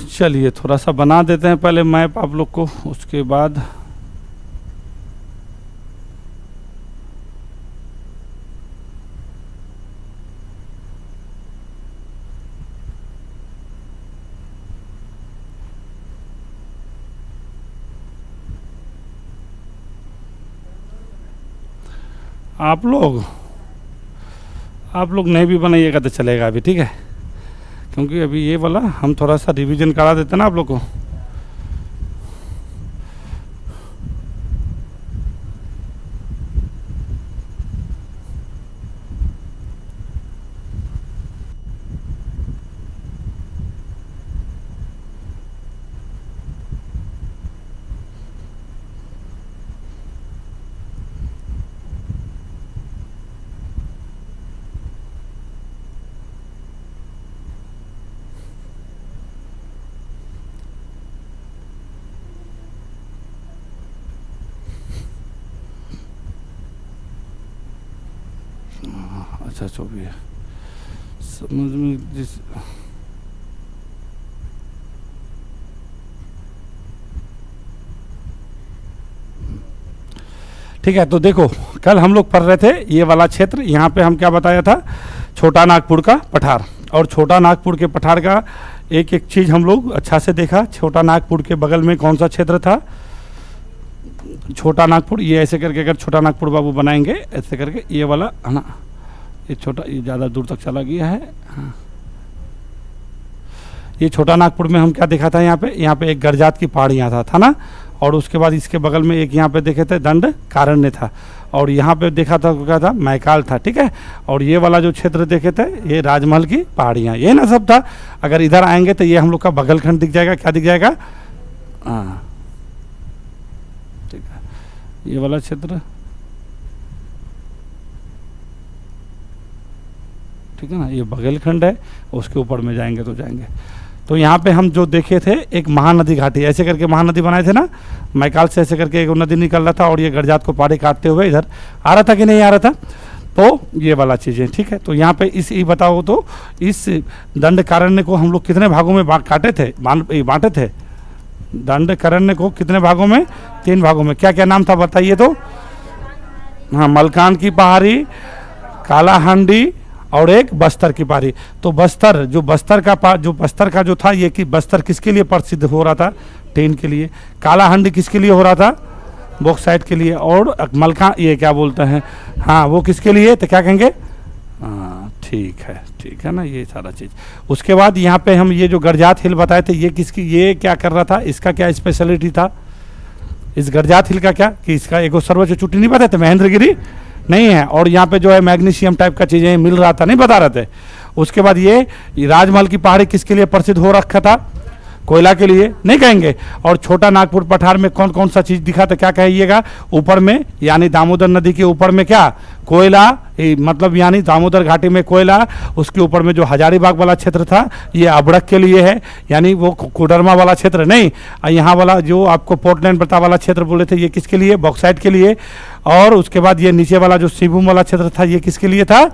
चलिए थोड़ा सा बना देते हैं पहले मैप आप लोग को, उसके बाद आप लोग नहीं भी बनाइएगा तो चलेगा अभी, ठीक है, क्योंकि अभी ये वाला हम थोड़ा सा रिवीजन करा देते हैं ना आप लोग को। अच्छा जो भी है समझ में जिस ठीक है। तो देखो कल हम लोग पढ़ रहे थे ये वाला क्षेत्र, यहाँ पे हम क्या बताया था, छोटा नागपुर का पठार, और छोटा नागपुर के पठार का एक एक चीज़ हम लोग अच्छा से देखा। छोटा नागपुर के बगल में कौन सा क्षेत्र था, छोटा नागपुर, ये ऐसे करके अगर छोटा नागपुर बाबू बनाएंगे ऐसे करके, ये वाला है ना, ये छोटा, ये ज़्यादा दूर तक चला गया है। हाँ, ये छोटा नागपुर में हम क्या देखा था, यहाँ पे एक गरजात की पहाड़ियाँ था ना, और उसके बाद इसके बगल में एक यहाँ पे देखे थे दंड कारण्य था, और यहाँ पे देखा था क्या था, मैकाल था, ठीक है। और ये वाला जो क्षेत्र देखे थे ये राजमहल की पहाड़ियाँ, ये ना सब था। अगर इधर आएंगे तो ये हम लोग का बगलखंड दिख जाएगा, क्या दिख जाएगा, हाँ ठीक है, ये वाला क्षेत्र, ठीक है ना, ये बगलखंड है, उसके ऊपर में जाएंगे तो जाएंगे। तो यहाँ पे हम जो देखे थे एक महानदी घाटी, ऐसे करके महानदी बनाए थे ना, मैकाल से ऐसे करके एक नदी निकल रहा था, और ये गरजात को पहाड़ी काटते हुए इधर आ रहा था कि नहीं आ रहा था, तो ये वाला चीज़ें, ठीक है। तो यहाँ पे इस ये बताओ तो इस दंड कारण्य को हम लोग कितने भागों में बांटे थे, दंड कारण्य को कितने भागों में, 3 भागों में। क्या क्या नाम था बताइए तो, हाँ, मलकान की पहाड़ी, कालाहांडी, और एक बस्तर की पहाड़ी। तो बस्तर जो बस्तर का जो था, ये कि बस्तर किसके लिए प्रसिद्ध हो रहा था, टेन के लिए। कालाहांडी किसके लिए हो रहा था, बॉक्साइट के लिए। और मलका ये क्या बोलते हैं, हाँ वो किसके लिए, तो क्या कहेंगे, हाँ ठीक है ना, ये सारा चीज़। उसके बाद यहाँ पे हम ये जो गरजात हिल बताए थे, ये किसकी, ये क्या कर रहा था, इसका क्या स्पेशलिटी था, इस गरजात हिल का क्या, कि इसका एक सर्वोच्च चोटी नहीं बताते, महेंद्रगिरी नहीं है, और यहाँ पे जो है मैग्नीशियम टाइप का चीज़ें मिल रहा था, नहीं बता रहे थे। उसके बाद ये राजमहल की पहाड़ी किसके लिए प्रसिद्ध हो रखा था, कोयला के लिए, नहीं कहेंगे। और छोटा नागपुर पठार में कौन कौन सा चीज़ दिखा था, क्या कहिएगा, ऊपर में यानी दामोदर नदी के ऊपर में क्या, कोयला, मतलब यानी दामोदर घाटी में कोयला। उसके ऊपर में जो हजारीबाग वाला क्षेत्र था ये अबड़क के लिए है, यानी वो कोडरमा वाला क्षेत्र नहीं, यहाँ वाला जो आपको पोर्टलैंड बता वाला क्षेत्र बोले थे, ये किसके लिए, बॉक्साइट के लिए। और उसके बाद ये नीचे वाला जो सिंहभूम वाला क्षेत्र था, ये किसके लिए था,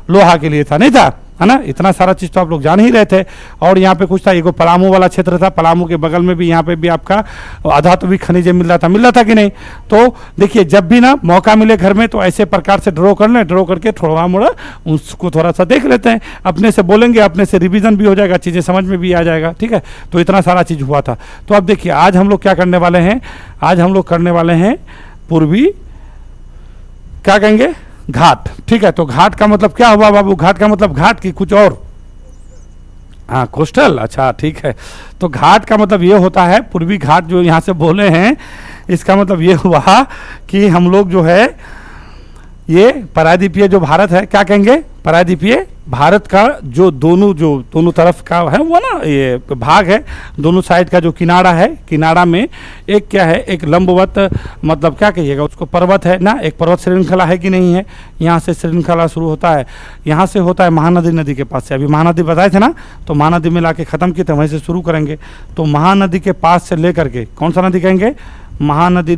लोहा के लिए था, नहीं था, है ना। इतना सारा चीज़ तो आप लोग जान ही रहे थे। और यहाँ पे कुछ था, एक पलामू वाला क्षेत्र था, पलामू के बगल में भी यहाँ पे भी आपका आधा तो भी खनिज मिल रहा था कि नहीं। तो देखिए जब भी ना मौका मिले घर में तो ऐसे प्रकार से ड्रॉ कर लें, ड्रॉ करके थोड़ा मोड़ा उसको थोड़ा सा देख लेते हैं, अपने से बोलेंगे, अपने से रिविजन भी हो जाएगा, चीज़ें समझ में भी आ जाएगा, ठीक है। तो इतना सारा चीज़ हुआ था। तो अब देखिए आज हम लोग क्या करने वाले हैं, आज हम लोग करने वाले हैं पूर्वी, क्या कहेंगे, घाट, ठीक है। तो घाट का मतलब क्या हुआ बाबू, घाट का मतलब घाट की कुछ और, हाँ कोस्टल, अच्छा ठीक है। तो घाट का मतलब ये होता है, पूर्वी घाट जो यहाँ से बोले हैं, इसका मतलब ये हुआ कि हम लोग जो है ये प्रायद्वीपीय जो भारत है, क्या कहेंगे, प्रायद्वीपीय भारत का जो दोनों तरफ का है वो ना ये भाग है, दोनों साइड का जो किनारा है, किनारा में एक क्या है, एक लंबवत, मतलब क्या कहिएगा उसको, पर्वत है ना, एक पर्वत श्रृंखला है कि नहीं है। यहाँ से श्रृंखला शुरू होता है, यहाँ से होता है महानदी नदी के पास से, अभी महानदी बताए थे ना, तो महानदी में लाके ख़त्म किए थे, वहीं से शुरू करेंगे। तो महानदी के पास से लेकर के, कौन सा नदी कहेंगे, महानदी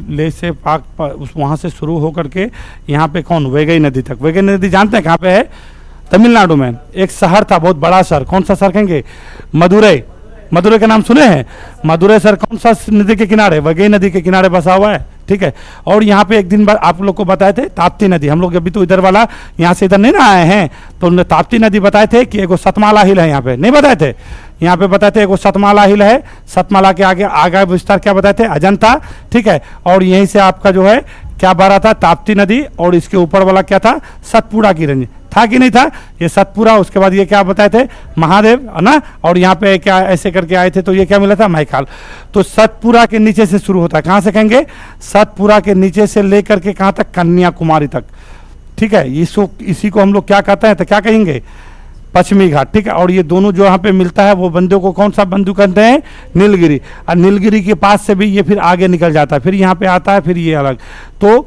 ले से वहाँ से शुरू होकर के यहाँ पे कौन, वैगई नदी तक। वैगई नदी जानते हैं कहाँ पे है, तमिलनाडु में। एक शहर था बहुत बड़ा शहर, कौन सा शहर कहेंगे, मदुरई, मदुरै का नाम सुने हैं? मदुरै सर कौन सा नदी के किनारे? वगई नदी के किनारे बसा हुआ है, ठीक है। और यहाँ पे एक दिन आप लोग को बताए थे ताप्ती नदी, हम लोग अभी तो इधर वाला यहाँ से इधर नहीं ना आए हैं, तो उन्होंने ताप्ती नदी बताए थे कि एगो सतमाला हिल है, यहाँ पे नहीं बताए थे? यहाँ पे बताए थे एगो सतमाला हिल है, सतमाला के आगे आगे विस्तार क्या बताए थे? अजंता, ठीक है। और यहीं से आपका जो है क्या बह रहा था? ताप्ती नदी। और इसके ऊपर वाला क्या था? सतपुड़ा की रेंज था कि नहीं था? ये सतपुरा, उसके बाद ये क्या बताए थे? महादेव, है ना। और यहाँ पे क्या ऐसे करके आए थे तो ये क्या मिला था? मैकाल। तो सतपुरा के नीचे से शुरू होता है, कहाँ से कहेंगे? सतपुरा के नीचे से लेकर के कहाँ तक? कन्याकुमारी तक, ठीक है। इसी को हम लोग क्या कहते हैं? तो क्या कहेंगे? पश्चिमी घाट, ठीक है। और ये दोनों जो यहाँ पे मिलता है वो बंदों को कौन सा बंधु कहते हैं? नीलगिरी। और नीलगिरी के पास से भी ये फिर आगे निकल जाता है, फिर यहाँ पे आता है, फिर ये अलग। तो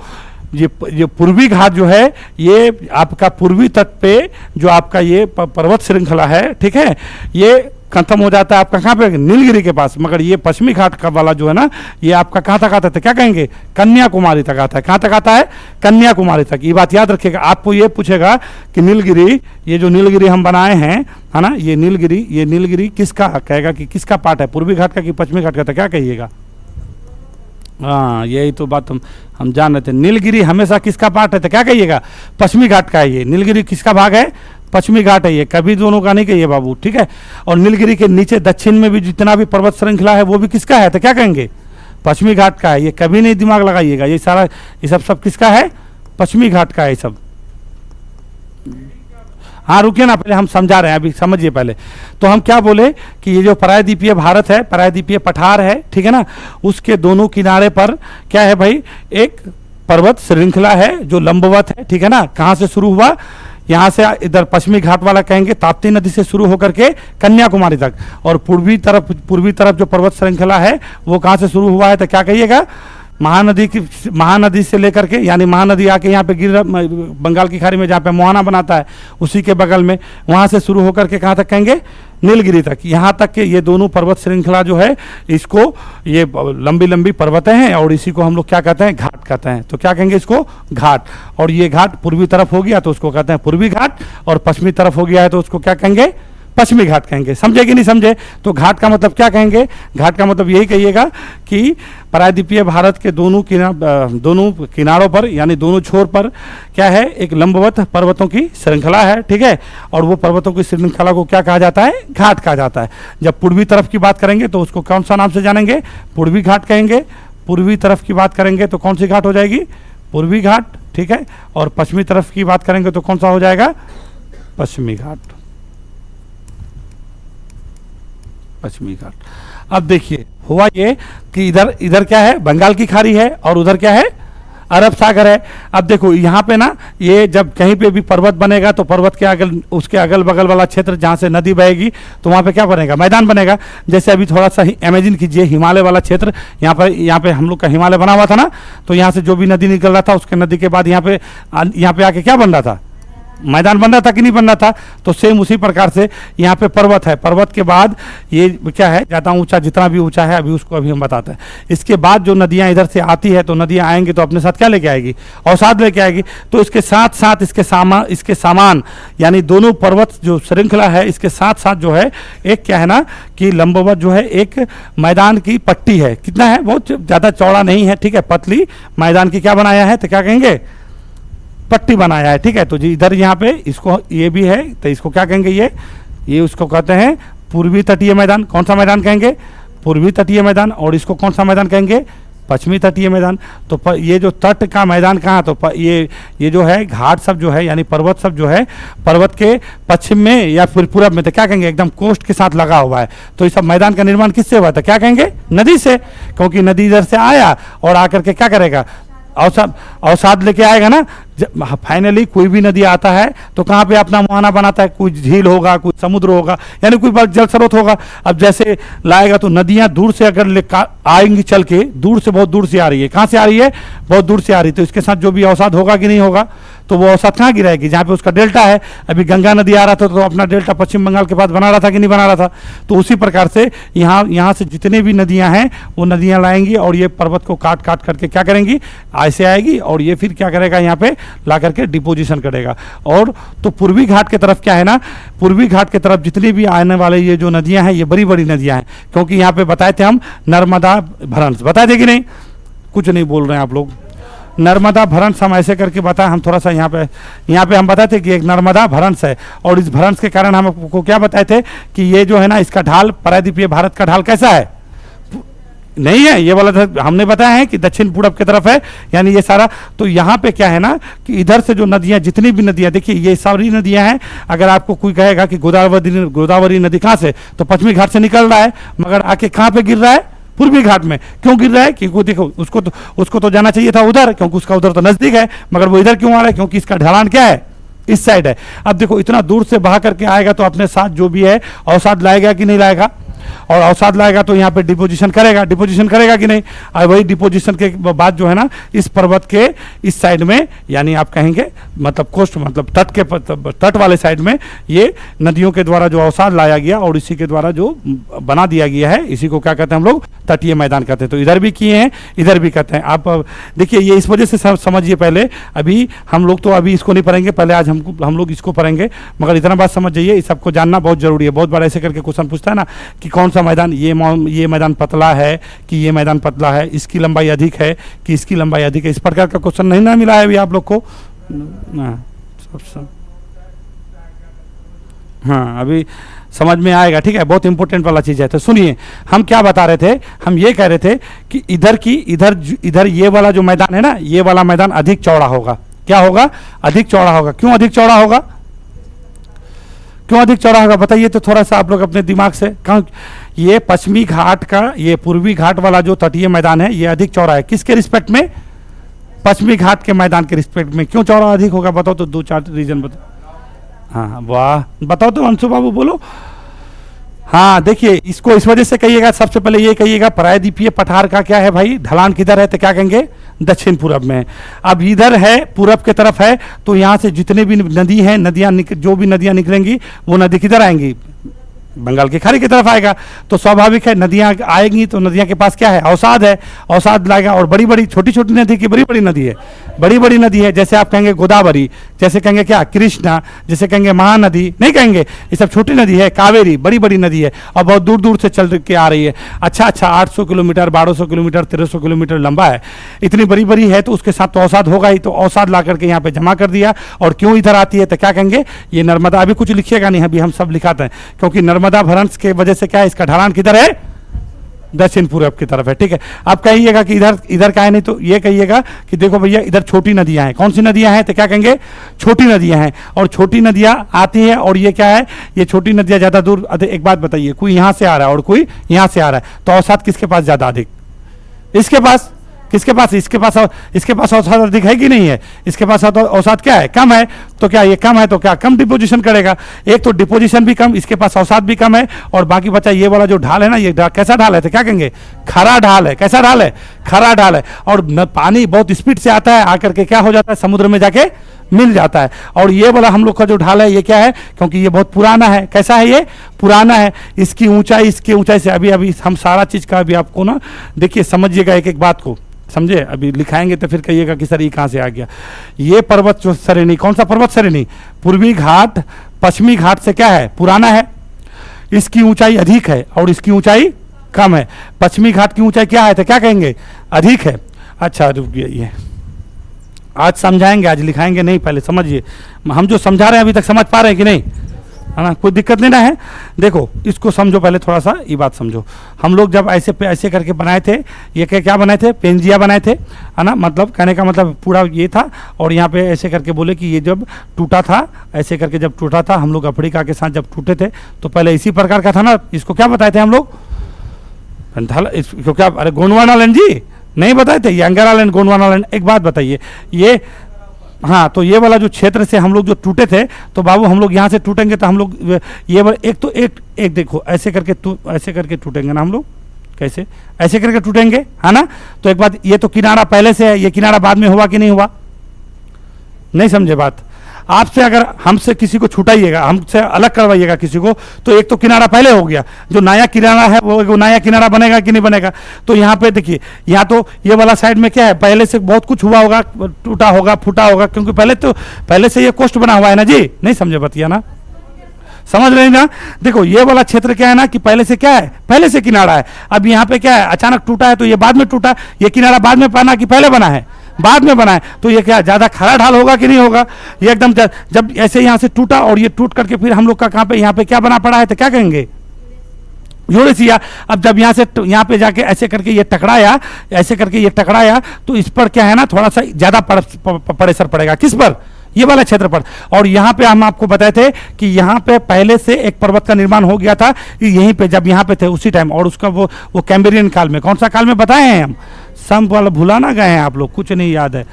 ये पूर्वी घाट जो है ये आपका पूर्वी तट पे जो आपका ये पर्वत श्रृंखला है, ठीक है, ये खत्म हो जाता है आपका कहाँ पे? नीलगिरी के पास। मगर ये पश्चिमी घाट का वाला जो है ना, ये आपका कहाँ तक आता है? क्या कहेंगे? कन्याकुमारी तक आता है। कहाँ तक आता है? कन्याकुमारी तक। ये बात याद रखिएगा। आपको ये पूछेगा कि नीलगिरी, ये जो नीलगिरी हम बनाए हैं, है ना, ये नीलगिरी किसका कहेगा कि किसका पार्ट है? पूर्वी घाट का कि पश्चिमी घाट का? तो क्या कहिएगा? हाँ, यही तो बात हम जान रहे थे। नीलगिरी हमेशा किसका पार्ट है? तो क्या कहिएगा? पश्चिमी घाट का है। ये नीलगिरी किसका भाग है? पश्चिमी घाट है ये, कभी दोनों का नहीं कहिए बाबू, ठीक है। और नीलगिरी के नीचे दक्षिण में भी जितना भी पर्वत श्रृंखला है वो भी किसका है? तो क्या कहेंगे? पश्चिमी घाट का है। ये कभी नहीं दिमाग लगाइएगा, ये सारा ये सब किसका है? पश्चिमी घाट का है ये सब। हाँ रुकिए ना, पहले हम समझा रहे हैं, अभी समझिए पहले। तो हम क्या बोले कि ये जो प्रायद्वीपीय भारत है, प्रायद्वीपीय पठार है, ठीक है ना, उसके दोनों किनारे पर क्या है भाई? एक पर्वत श्रृंखला है जो लंबवत है, ठीक है ना। कहाँ से शुरू हुआ? यहाँ से इधर पश्चिमी घाट वाला कहेंगे ताप्ती नदी से शुरू होकर के कन्याकुमारी तक। और पूर्वी तरफ जो पर्वत श्रृंखला है वो कहाँ से शुरू हुआ है? तो क्या कहिएगा? महानदी से लेकर के, यानी महानदी आके यहाँ पे गिर बंगाल की खाड़ी में जहाँ पे मोहाना बनाता है उसी के बगल में, वहाँ से शुरू होकर के कहाँ तक कहेंगे? नीलगिरी तक। यहाँ तक के ये दोनों पर्वत श्रृंखला जो है, इसको ये लंबी लंबी पर्वतें हैं और इसी को हम लोग क्या कहते हैं? घाट कहते हैं। तो क्या कहेंगे इसको? घाट। और ये घाट पूर्वी तरफ हो गया तो उसको कहते हैं पूर्वी घाट, और पश्चिमी तरफ हो गया है तो उसको क्या कहेंगे? पश्चिमी घाट कहेंगे। समझे कि नहीं समझे? तो घाट का मतलब क्या कहेंगे? घाट का मतलब यही कहिएगा कि प्रायद्वीपीय भारत के दोनों किनारों पर, यानी दोनों छोर पर क्या है? एक लंबवत पर्वतों की श्रृंखला है, ठीक है। और वो पर्वतों की श्रृंखला को क्या कहा जाता है? घाट कहा जाता है। जब पूर्वी तरफ की बात करेंगे तो उसको कौन सा नाम से जानेंगे? पूर्वी घाट कहेंगे। पूर्वी तरफ की बात करेंगे तो कौन सी घाट हो जाएगी? पूर्वी घाट, ठीक है। और पश्चिमी तरफ की बात करेंगे तो कौन सा हो जाएगा? पश्चिमी घाट, पश्चिमी घाट। अब देखिए हुआ ये कि इधर क्या है? बंगाल की खाड़ी है और उधर क्या है? अरब सागर है। अब देखो यहाँ पे ना, ये जब कहीं पे भी पर्वत बनेगा तो पर्वत के उसके अगल बगल वाला क्षेत्र जहाँ से नदी बहेगी तो वहाँ पे क्या बनेगा? मैदान बनेगा। जैसे अभी थोड़ा सा इमेजिन कीजिए, हिमालय वाला क्षेत्र, यहाँ पे हम लोग का हिमालय बना हुआ था ना, तो यहाँ से जो भी नदी निकल रहा था उसके नदी के बाद यहाँ पे आके क्या बन रहा था? मैदान बन रहा था कि नहीं बन रहा था? तो सेम उसी प्रकार से यहाँ पे पर्वत है, पर्वत के बाद ये क्या है? ज़्यादा ऊंचा, जितना भी ऊंचा है अभी हम बताते हैं। इसके बाद जो नदियाँ इधर से आती है तो नदियाँ आएंगी तो अपने साथ क्या लेके आएगी? अवसाद लेके आएगी। तो इसके साथ साथ इसके सामान यानी दोनों पर्वत जो श्रृंखला है, इसके साथ साथ जो है एक क्या है ना कि लंबवत जो है एक मैदान की पट्टी है। कितना है? बहुत ज़्यादा चौड़ा नहीं है, ठीक है, पतली मैदान की क्या बनाया है? तो क्या कहेंगे? पट्टी बनाया है, ठीक है। तो जी इधर यहाँ पे इसको ये भी है तो इसको क्या कहेंगे? ये उसको कहते हैं पूर्वी तटीय मैदान। कौन सा मैदान कहेंगे? पूर्वी तटीय मैदान। और इसको कौन सा मैदान कहेंगे? पश्चिमी तटीय मैदान। तो ये जो तट का मैदान कहाँ? तो ये जो है घाट सब जो है, यानी पर्वत सब जो है, पर्वत के पश्चिम में या फिर पूरब में, तो क्या कहेंगे? एकदम कोस्ट के साथ लगा हुआ है। तो इस सब मैदान का निर्माण किससे हुआ था? क्या कहेंगे? नदी से। क्योंकि नदी इधर से आया और आकर के क्या करेगा? अवसाद लेके आएगा ना। फाइनली कोई भी नदी आता है तो कहाँ पे अपना मुहाना बनाता है? कोई झील होगा, कोई समुद्र होगा, यानी कोई जल स्रोत होगा। अब जैसे लाएगा तो नदियाँ दूर से अगर आएंगी चल के, दूर से, बहुत दूर से आ रही है। कहाँ से आ रही है? बहुत दूर से आ रही है। तो इसके साथ जो भी अवसाद होगा कि नहीं होगा? तो वो औसत कहाँ गिराएगी, जहाँ पे उसका डेल्टा है। अभी गंगा नदी आ रहा था तो अपना डेल्टा पश्चिम बंगाल के पास बना रहा था कि नहीं बना रहा था। तो उसी प्रकार से यहाँ से जितने भी नदियाँ हैं वो नदियाँ लाएंगी और ये पर्वत को काट काट करके क्या करेंगी, ऐसे आएगी और ये फिर क्या करेगा, यहाँ पे ला करके डिपोजिशन करेगा। और तो पूर्वी घाट की तरफ क्या है ना, पूर्वी घाट की तरफ जितनी भी आने वाले ये जो नदियाँ हैं ये बड़ी बड़ी नदियाँ हैं, क्योंकि यहाँ पे बताए थे हम नर्मदा भ्रंश, बताए थे कि नहीं, कुछ नहीं बोल रहे हैं आप लोग। नर्मदा भ्रंश हम ऐसे करके बताएं, हम थोड़ा सा यहाँ पे हम बताए थे कि एक नर्मदा भ्रंश है, और इस भ्रंश के कारण हम आपको क्या बताए थे कि ये जो है ना इसका ढाल, प्रायद्वीपीय भारत का ढाल कैसा है, नहीं है ये वाला हमने बताया है कि दक्षिण पूरब की तरफ है, यानी ये सारा। तो यहाँ पे क्या है ना कि इधर से जो नदियाँ, जितनी भी नदियाँ, देखिए ये सारी नदियाँ हैं। अगर आपको कोई कहेगा कि गोदावरी नदी कहाँ से, तो पश्चिमी घाट से निकल रहा है, मगर आके कहाँ पे गिर रहा है, पूर्वी घाट में। क्यों गिर रहा है, क्योंकि देखो उसको तो जाना चाहिए था उधर, क्योंकि उसका उधर तो नजदीक है, मगर वो इधर क्यों आ रहा है, क्योंकि इसका ढलान क्या है, इस साइड है। अब देखो इतना दूर से बहा करके आएगा तो अपने साथ जो भी है अवसाद लाएगा कि नहीं लाएगा, और अवसाद लाएगा तो यहाँ पे डिपोजिशन करेगा कि नहीं। और वही डिपोजिशन के बाद जो है ना इस पर्वत के इस साइड में, यानी आप कहेंगे मतलब कोस्ट, मतलब तट वाले साइड में ये नदियों के द्वारा जो अवसाद लाया गया और इसी के द्वारा जो बना दिया गया है, इसी को क्या कहते हैं हम लोग, तटीय मैदान कहते हैं। तो इधर भी किए हैं, इधर भी कहते हैं। आप देखिए ये इस वजह से समझिए, पहले अभी हम लोग तो अभी इसको नहीं पढ़ेंगे, पहले आज हम लोग इसको पढ़ेंगे, मगर इतना बात समझ जाइए, इस सबको जानना बहुत जरूरी है। बहुत बार ऐसे करके क्वेश्चन पूछता है ना कि कौन सा मैदान, ये मैदान पतला है कि ये मैदान पतला है, इसकी लंबाई अधिक है कि इसकी लंबाई अधिक है, इस प्रकार का क्वेश्चन नहीं ना मिला है अभी आप लोग को। हाँ अभी समझ में आएगा, ठीक है, बहुत इंपॉर्टेंट वाला चीज है। तो सुनिए हम क्या बता रहे थे, हम ये कह रहे थे कि इधर ये वाला जो मैदान है ना, ये वाला मैदान अधिक चौड़ा होगा। क्या होगा, अधिक चौड़ा होगा। क्यों अधिक चौड़ा होगा, क्यों अधिक चौड़ा होगा बताइए तो थोड़ा सा आप लोग अपने दिमाग से। ये पश्चिमी घाट का, ये पूर्वी घाट वाला जो तटीय मैदान है ये अधिक चौड़ा है, किसके रिस्पेक्ट में, पश्चिमी घाट के मैदान के रिस्पेक्ट में। क्यों चौड़ा अधिक होगा बताओ तो, 2-4 रीजन बताओ। हाँ वाह, बताओ तो अंशु बाबू बोलो। हाँ देखिए इसको इस वजह से कहिएगा, सबसे पहले ये कहिएगा प्रायद्वीपीय पठार का क्या है भाई, ढलान किधर है, तो क्या कहेंगे, दक्षिण पूरब में। अब इधर है, पूरब की तरफ है, तो यहाँ से जितने भी नदी हैं, जो भी नदियाँ निकलेंगी वो नदी किधर आएंगी, बंगाल की खाड़ी की तरफ आएगा। तो स्वाभाविक है नदियाँ आएंगी तो नदियाँ के पास क्या है, अवसाद है, अवसाद लाएगा। और बड़ी बड़ी छोटी छोटी नदी की बड़ी बड़ी नदी है, बड़ी बड़ी नदी है, जैसे आप कहेंगे गोदावरी, जैसे कहेंगे क्या कृष्णा, जैसे कहेंगे महानदी, नहीं कहेंगे, ये सब छोटी नदी है। कावेरी बड़ी बड़ी नदी है और बहुत दूर दूर से चल के आ रही है। अच्छा 800 किलोमीटर, 1200 किलोमीटर, 1300 किलोमीटर लंबा है, इतनी बड़ी बड़ी है, तो उसके साथ तो अवसाद होगा ही। तो अवसाद ला करके यहाँ पे जमा कर दिया। और क्यों इधर आती है तो क्या कहेंगे, ये नर्मदा, अभी कुछ लिखिएगा नहीं, अभी हम सब लिखाते हैं, क्योंकि नर्मदा भ्रंश के वजह से क्या है, इसका ढलान किधर है, दक्षिण पूरब की तरफ है, ठीक है। अब कहिएगा कि इधर का है, नहीं तो ये कहिएगा कि देखो भैया इधर छोटी नदियां हैं। कौन सी नदियां हैं तो क्या कहेंगे, छोटी नदियां हैं। और छोटी नदियां आती हैं और ये क्या है, ये छोटी नदियां ज्यादा दूर। एक बात बताइए, कोई यहां से आ रहा है और कोई यहां से आ रहा है, तो अवसाद किसके पास ज्यादा अधिक, इसके पास, किसके पास, इसके पास अवसाद अधिक है कि नहीं है, इसके पास अवसाद क्या है, कम है। तो क्या ये कम है तो क्या कम डिपोजिशन करेगा, एक तो डिपोजिशन भी कम, इसके पास अवसाद भी कम है। और बाकी बचा ये वाला जो ढाल है ना, ये कैसा ढाल है तो क्या कहेंगे, खरा ढाल है। कैसा ढाल है, खरा ढाल है। और पानी बहुत स्पीड से आता है, आकर के क्या हो जाता है, समुद्र में जाके मिल जाता है। और ये वाला हम लोग का जो ढाल है ये क्या है, क्योंकि ये बहुत पुराना है। कैसा है, ये पुराना है। इसकी ऊंचाई, इसकी ऊंचाई से अभी हम सारा चीज का अभी आपको ना देखिए समझिएगा, एक एक बात को समझे। अभी लिखाएंगे तो फिर कहिएगा कि सर ये कहाँ से आ गया। ये पर्वत जो श्रेणी, कौन सा पर्वत श्रेणी, पूर्वी घाट पश्चिमी घाट से क्या है, पुराना है, इसकी ऊंचाई अधिक है और इसकी ऊंचाई कम है। पश्चिमी घाट की ऊंचाई क्या है तो क्या कहेंगे, अधिक है। अच्छा रुकिए, ये आज समझाएंगे, आज लिखाएंगे नहीं, पहले समझिए। हम जो समझा रहे हैं अभी तक समझ पा रहे हैं कि नहीं, है ना, कोई दिक्कत नहीं ना है। देखो इसको समझो पहले, थोड़ा सा ये बात समझो। हम लोग जब ऐसे करके बनाए थे, ये क्या बनाए थे, पेंजिया बनाए थे, है ना, मतलब कहने का मतलब पूरा ये था। और यहाँ पे ऐसे करके बोले कि ये जब टूटा था, ऐसे करके जब टूटा था, हम लोग अफ्रीका के साथ जब टूटे थे तो पहले इसी प्रकार का था ना। इसको क्या बताए थे हम लोग, इसको क्या, अरे गोंडवानालैंड जी नहीं बताए थे, यंगरालैंड, गोंडवानालैंड। एक बात बताइए, ये हाँ, तो ये वाला जो क्षेत्र से हम लोग जो टूटे थे, तो बाबू हम लोग यहाँ से टूटेंगे तो हम लोग ये एक तो एक देखो ऐसे करके टूटेंगे ना हम लोग, कैसे ऐसे करके टूटेंगे, है ना। तो एक बात, ये तो किनारा पहले से है, ये किनारा बाद में हुआ कि नहीं हुआ, नहीं समझे बात। आपसे अगर हमसे किसी को छुटाइएगा, हमसे अलग करवाइएगा किसी को, तो एक तो किनारा पहले हो गया, जो नया किनारा है वो नया किनारा बनेगा कि नहीं बनेगा। तो यहाँ पे देखिए, यहाँ तो ये वाला साइड में क्या है, पहले से बहुत कुछ हुआ होगा, टूटा होगा, फूटा होगा, क्योंकि पहले से ये कोष्ठ बना हुआ है ना जी। नहीं समझे बतिया ना, समझ रहे ना। देखो ये वाला क्षेत्र क्या है ना कि पहले से क्या है, पहले से किनारा है। अब यहाँ पे क्या है, अचानक टूटा है तो ये बाद में टूटा, ये किनारा बाद में बना कि पहले बना है, बाद में बना है। तो ये क्या ज्यादा खरा ढाल होगा कि नहीं होगा, ये एकदम जब ऐसे यहाँ से टूटा और ये टूट करके फिर हम लोग का कहाँ पे, यहाँ पे क्या बना पड़ा है, तो क्या कहेंगे, यूरेशिया। अब जब यहाँ से यहाँ पे जाके ऐसे करके ये टकराया, ऐसे करके ये टकराया, तो इस पर क्या है ना, थोड़ा सा ज्यादा प्रेशर पड़ेगा, किस पर, ये वाला क्षेत्र पर। और यहाँ पे हम आपको बताए थे कि यहाँ पे पहले से एक पर्वत का निर्माण हो गया था यहीं पे, जब यहाँ पे थे उसी टाइम, और उसका वो कैम्ब्रियन काल में, कौन सा काल में बताए हैं हम, सब वाला भुला ना गए हैं आप लोग, कुछ नहीं याद है,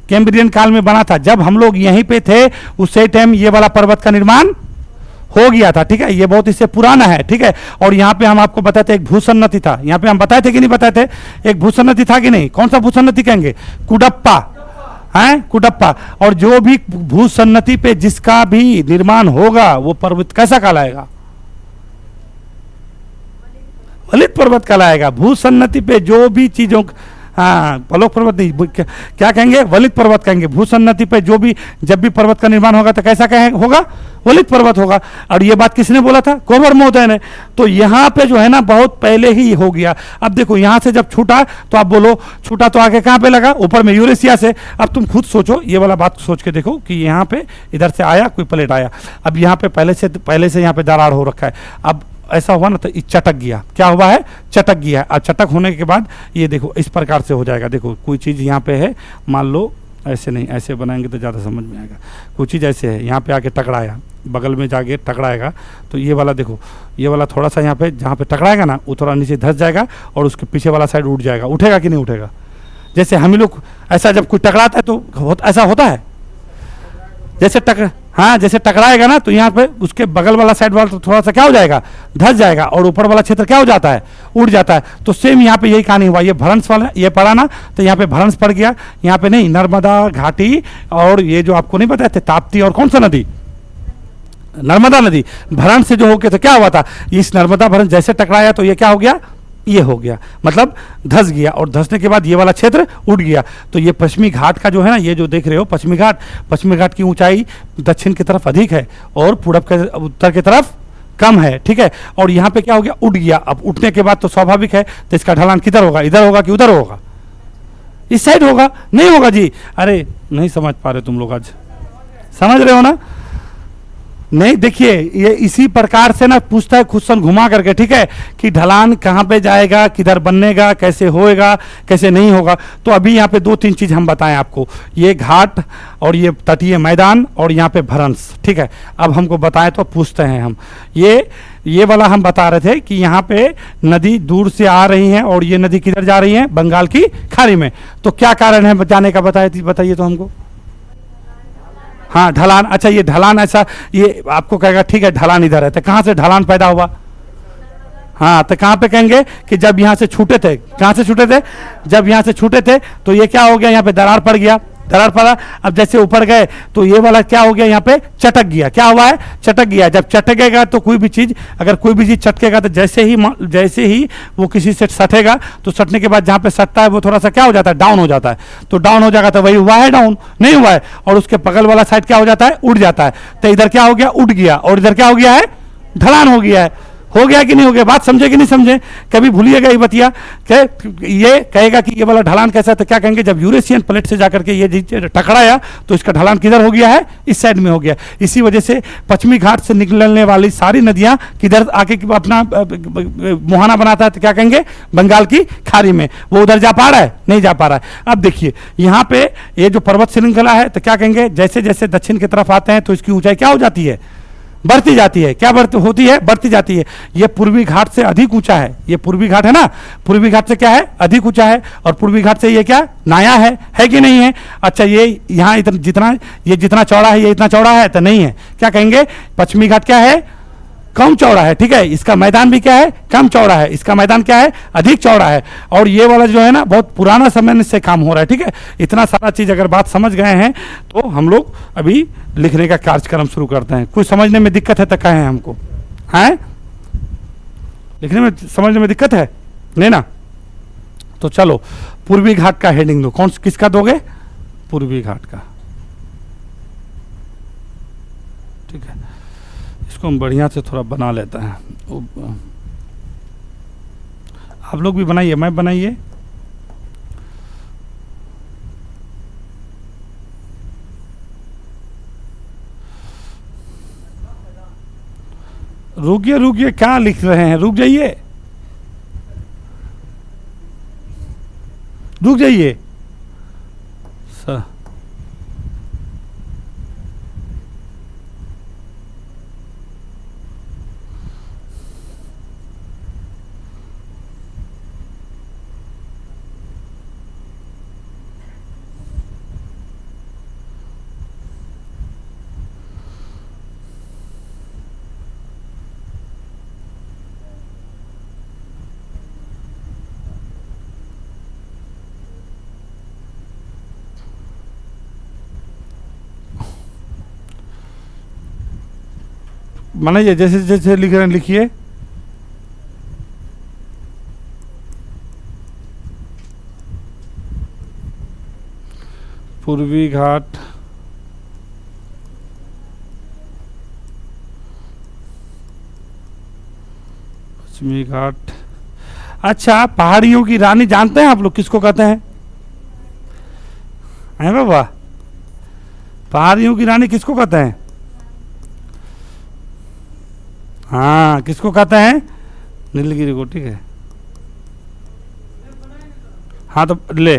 कैम्ब्रियन काल में बना था, जब हम लोग यहीं पे थे उसी टाइम ये वाला पर्वत का निर्माण हो गया था। ठीक है, ये बहुत इससे पुराना है। ठीक है, और यहाँ पे हम आपको बताए थे एक भूसन्नति था, यहाँ पे हम बताए थे कि नहीं बताए थे, एक भूसन्नति था कि नहीं, कौन सा भूसन्नति कहेंगे, कुडप्पा है, कुडप्पा। और जो भी भूसन्नति पे जिसका भी निर्माण होगा वो पर्वत कैसा कहलाएगा, वलित पर्वत कहलाएगा। भूसन्नति पे जो भी चीजों, हाँ पलोक पर्वत नहीं, क्या कहेंगे, वलित पर्वत कहेंगे। भूसन्नति पे जो भी, जब भी पर्वत का निर्माण होगा तो कैसा कहेंगे, होगा, वलित पर्वत होगा। और ये बात किसने बोला था, कोबर महोदय ने। तो यहाँ पे जो है ना बहुत पहले ही हो गया। अब देखो यहाँ से जब छूटा तो आप बोलो छूटा तो आगे कहाँ पे लगा, ऊपर में, यूरेशिया से। अब तुम खुद सोचो, ये वाला बात सोच के देखो कि यहाँ पे इधर से आया कोई प्लेट आया, अब यहाँ पे पहले से यहाँ पे दरार हो रखा है। अब ऐसा हुआ ना तो चटक गया, क्या हुआ है, चटक गया। अब चटक होने के बाद ये देखो इस प्रकार से हो जाएगा। देखो कोई चीज़ यहाँ पे है, मान लो ऐसे नहीं, ऐसे बनाएंगे तो ज़्यादा समझ में आएगा। कोई चीज़ ऐसे है, यहाँ पे आके टकराया, बगल में जाके टकराएगा, तो ये वाला देखो, ये वाला थोड़ा सा यहाँ पे जहाँ पे टकराएगा ना वो थोड़ा नीचे धंस जाएगा और उसके पीछे वाला साइड उठ जाएगा। उठेगा कि नहीं उठेगा, जैसे हम लोग ऐसा जब कोई टकराता है तो ऐसा होता है, जैसे हाँ जैसे टकराएगा ना तो यहाँ पे उसके बगल वाला साइड वाला तो थोड़ा सा क्या हो जाएगा, धंस जाएगा, और ऊपर वाला क्षेत्र क्या हो जाता है, उड़ जाता है। तो सेम यहाँ पे यही कहानी हुआ। ये भ्रंश वाला ये पड़ा ना तो यहाँ पे भ्रंश पड़ गया, यहाँ पे नहीं, नर्मदा घाटी, और ये जो आपको नहीं बताए थे ताप्ती और कौन सा नदी, नर्मदा नदी, भ्रंश से जो हो गया तो क्या हुआ था, इस नर्मदा भ्रंश जैसे टकराया तो ये क्या हो गया, ये हो गया, मतलब धंस गया, और धंसने के बाद ये वाला क्षेत्र उठ गया। तो ये पश्चिमी घाट का जो है ना, ये जो देख रहे हो पश्चिमी घाट की ऊंचाई दक्षिण की तरफ अधिक है और पूरब के उत्तर की तरफ कम है। ठीक है, और यहाँ पे क्या हो गया, उठ गया। अब उठने के बाद तो स्वाभाविक है, तो इसका ढलान किधर होगा, इधर होगा कि उधर होगा, इस साइड होगा, नहीं होगा जी। अरे नहीं समझ पा रहे तुम लोग, आज समझ रहे हो ना, नहीं। देखिए ये इसी प्रकार से ना पूछता है क्वेश्चन घुमा करके, ठीक है, कि ढलान कहाँ पे जाएगा, किधर बनेगा, कैसे होएगा, कैसे नहीं होगा। तो अभी यहाँ पे 2-3 चीज हम बताएं आपको, ये घाट और ये तटीय मैदान और यहाँ पे भ्रंश। ठीक है, अब हमको बताएं तो पूछते हैं हम, ये वाला हम बता रहे थे कि यहाँ पे नदी दूर से आ रही है और ये नदी किधर जा रही है, बंगाल की खाड़ी में। तो क्या कारण है जाने का, बताइए तो हमको। हाँ ढलान, अच्छा ये ढलान, ऐसा ये आपको कहेगा ठीक है ढलान इधर है, तो कहाँ से ढलान पैदा हुआ, हाँ तो कहाँ पे कहेंगे कि जब यहाँ से छूटे थे, कहाँ से छूटे थे, जब यहाँ से छूटे थे तो ये क्या हो गया, यहाँ पे दरार पड़ गया, दरार पड़ा। अब जैसे ऊपर गए तो ये वाला क्या हो गया, यहाँ पे चटक गया, क्या हुआ है, चटक गया। जब चटकेगा तो कोई भी चीज, अगर कोई भी चीज चटकेगा तो जैसे ही वो किसी से सटेगा तो सटने के बाद जहाँ पे सटता है वो थोड़ा सा क्या हो जाता है, डाउन हो जाता है। तो डाउन हो जाएगा तो वही हुआ है, डाउन नहीं हुआ है। और उसके बगल वाला साइड क्या हो जाता है, उड़ जाता है। तो इधर क्या हो गया, उठ गया, और इधर क्या हो गया है, ढलान हो गया है। हो गया कि नहीं हो गया, बात समझे कि नहीं समझे, कभी भूलिएगा ये बतिया। ये कहेगा कि ये वाला ढलान कैसा, तो क्या कहेंगे, जब यूरेशियन प्लेट से जाकर के ये टकराया तो इसका ढलान किधर हो गया है, इस साइड में हो गया। इसी वजह से पश्चिमी घाट से निकलने वाली सारी नदियां किधर आके अपना मुहाना बनाता है, तो क्या कहेंगे, बंगाल की खाड़ी में। वो उधर जा पा रहा है, नहीं जा पा रहा है। अब देखिए यहाँ पे ये जो पर्वत श्रृंखला है, तो क्या कहेंगे, जैसे जैसे दक्षिण की तरफ आते हैं तो इसकी ऊंचाई क्या हो जाती है, बढ़ती जाती है। क्या बढ़ती होती है, बढ़ती जाती है। ये पूर्वी घाट से अधिक ऊंचा है, ये पूर्वी घाट है ना, पूर्वी घाट से क्या है, अधिक ऊंचा है। और पूर्वी घाट से ये क्या नया है कि नहीं है। अच्छा ये यहाँ जितना चौड़ा है, ये इतना चौड़ा है तो नहीं है। क्या कहेंगे, पश्चिमी घाट क्या है, कम चौड़ा है, ठीक है। इसका मैदान भी क्या है, कम चौड़ा है, इसका मैदान क्या है, अधिक चौड़ा है। और ये वाला जो है ना बहुत पुराना समय से काम हो रहा है, ठीक है। इतना सारा चीज अगर बात समझ गए हैं तो हम लोग अभी लिखने का कार्यक्रम शुरू करते हैं। कुछ समझने में दिक्कत है तो कहें हमको, हैं? लिखने में समझने में दिक्कत है नहीं ना? तो चलो पूर्वी घाट का हेडिंग दो। कौन किसका दोगे? पूर्वी घाट का, ठीक है। इसको हम बढ़िया से थोड़ा बना लेते हैं। आप लोग भी बनाइए, मैं बनाइए। रुकिए रुकिए, क्या लिख रहे हैं? रुक जाइए, रुक जाइए सर। बनाइए, जैसे जैसे लिख रहे हैं लिखिए। पूर्वी घाट, पश्चिमी घाट। अच्छा, पहाड़ियों की रानी जानते हैं आप लोग किसको कहते हैं? हैं बाबा, पहाड़ियों की रानी किसको कहते हैं? हाँ, किसको कहते हैं? नीलगिरी को, ठीक है। हाँ तो ले,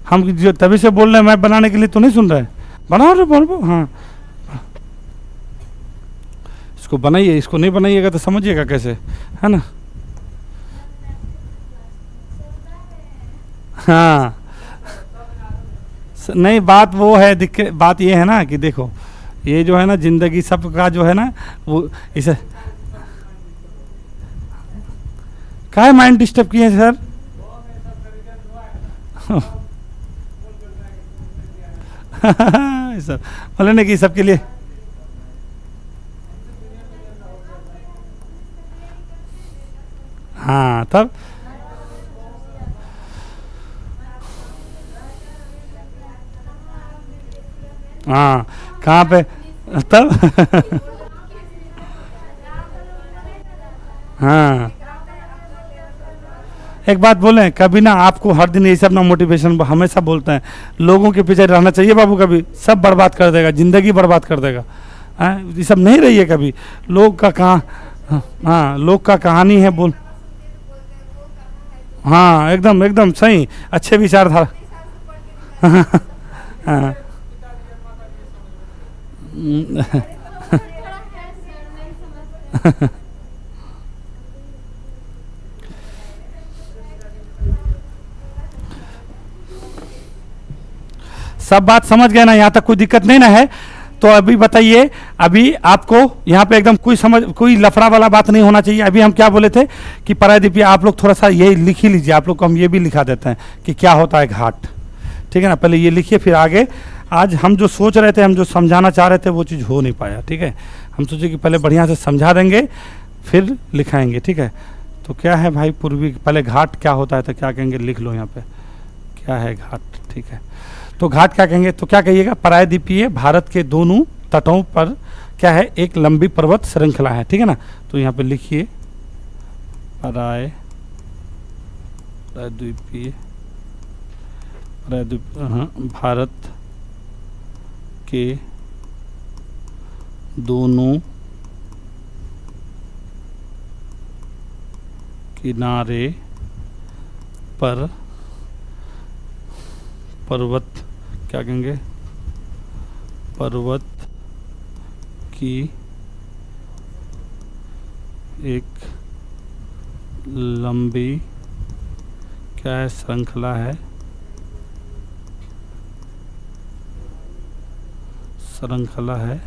हम जो तभी से बोल रहे हैं मैं बनाने के लिए, तो नहीं सुन रहे? बनाओ रे, बोलो। हाँ, इसको बनाइए। इसको नहीं बनाइएगा तो समझिएगा कैसे, है ना? हाँ, नहीं, बात वो है, दिक्कत बात ये है ना कि देखो, ये जो है ना जिंदगी सबका जो है ना वो इसे क्या माइंड डिस्टर्ब किए सर? सब बोले ना कि सबके लिए। हाँ तब हाँ, कहाँ पे तब हाँ, एक बात बोलें, कभी ना आपको हर दिन ये सब ना मोटिवेशन हमेशा बोलते हैं, लोगों के पीछे रहना चाहिए बाबू। कभी सब बर्बाद कर देगा, जिंदगी बर्बाद कर देगा। ये सब नहीं रहिए कभी। लोग का कहाँ, हाँ, लोग का कहानी है बोल। हाँ, एकदम एकदम सही, अच्छे विचारधारा। हाँ, सब बात समझ गए ना? यहाँ तक कोई दिक्कत नहीं ना है? तो अभी बताइए, अभी आपको यहाँ पे एकदम कोई लफड़ा वाला बात नहीं होना चाहिए। अभी हम क्या बोले थे कि प्रायद्वीपीय, आप लोग थोड़ा सा ये लिख ही लीजिए। आप लोग को हम ये भी लिखा देते हैं कि क्या होता है घाट, ठीक है ना? पहले ये लिखिए, फिर आगे। आज हम जो सोच रहे थे, हम जो समझाना चाह रहे थे, वो चीज़ हो नहीं पाया, ठीक है। हम सोचे कि पहले बढ़िया से समझा देंगे फिर लिखाएंगे, ठीक है। तो क्या है भाई पूर्वी, पहले घाट क्या होता है तो क्या कहेंगे, लिख लो यहाँ पे क्या है घाट, ठीक है। तो घाट क्या कहेंगे, तो क्या कहिएगा? प्रायद्वीपीय भारत के दोनों तटों पर क्या है, एक लंबी पर्वत श्रृंखला है, ठीक है ना? तो यहाँ पे लिखिए प्रायद्वीपीय भारत के दोनों किनारे पर पर्वत, क्या कहेंगे, पर्वत की एक लंबी क्या है, श्रृंखला है, श्रृंखला है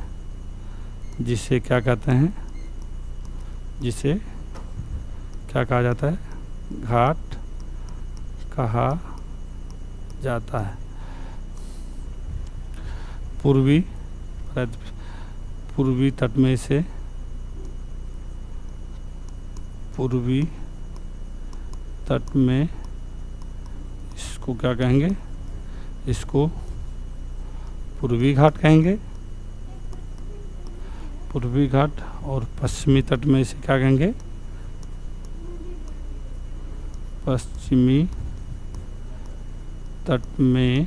जिसे क्या कहते हैं, जिसे क्या कहा जाता है, घाट कहा जाता है। पूर्वी तट में से, पूर्वी तट में इसको क्या कहेंगे, इसको पूर्वी घाट कहेंगे, पूर्वी घाट। और पश्चिमी तट में इसे क्या कहेंगे, पश्चिमी तट में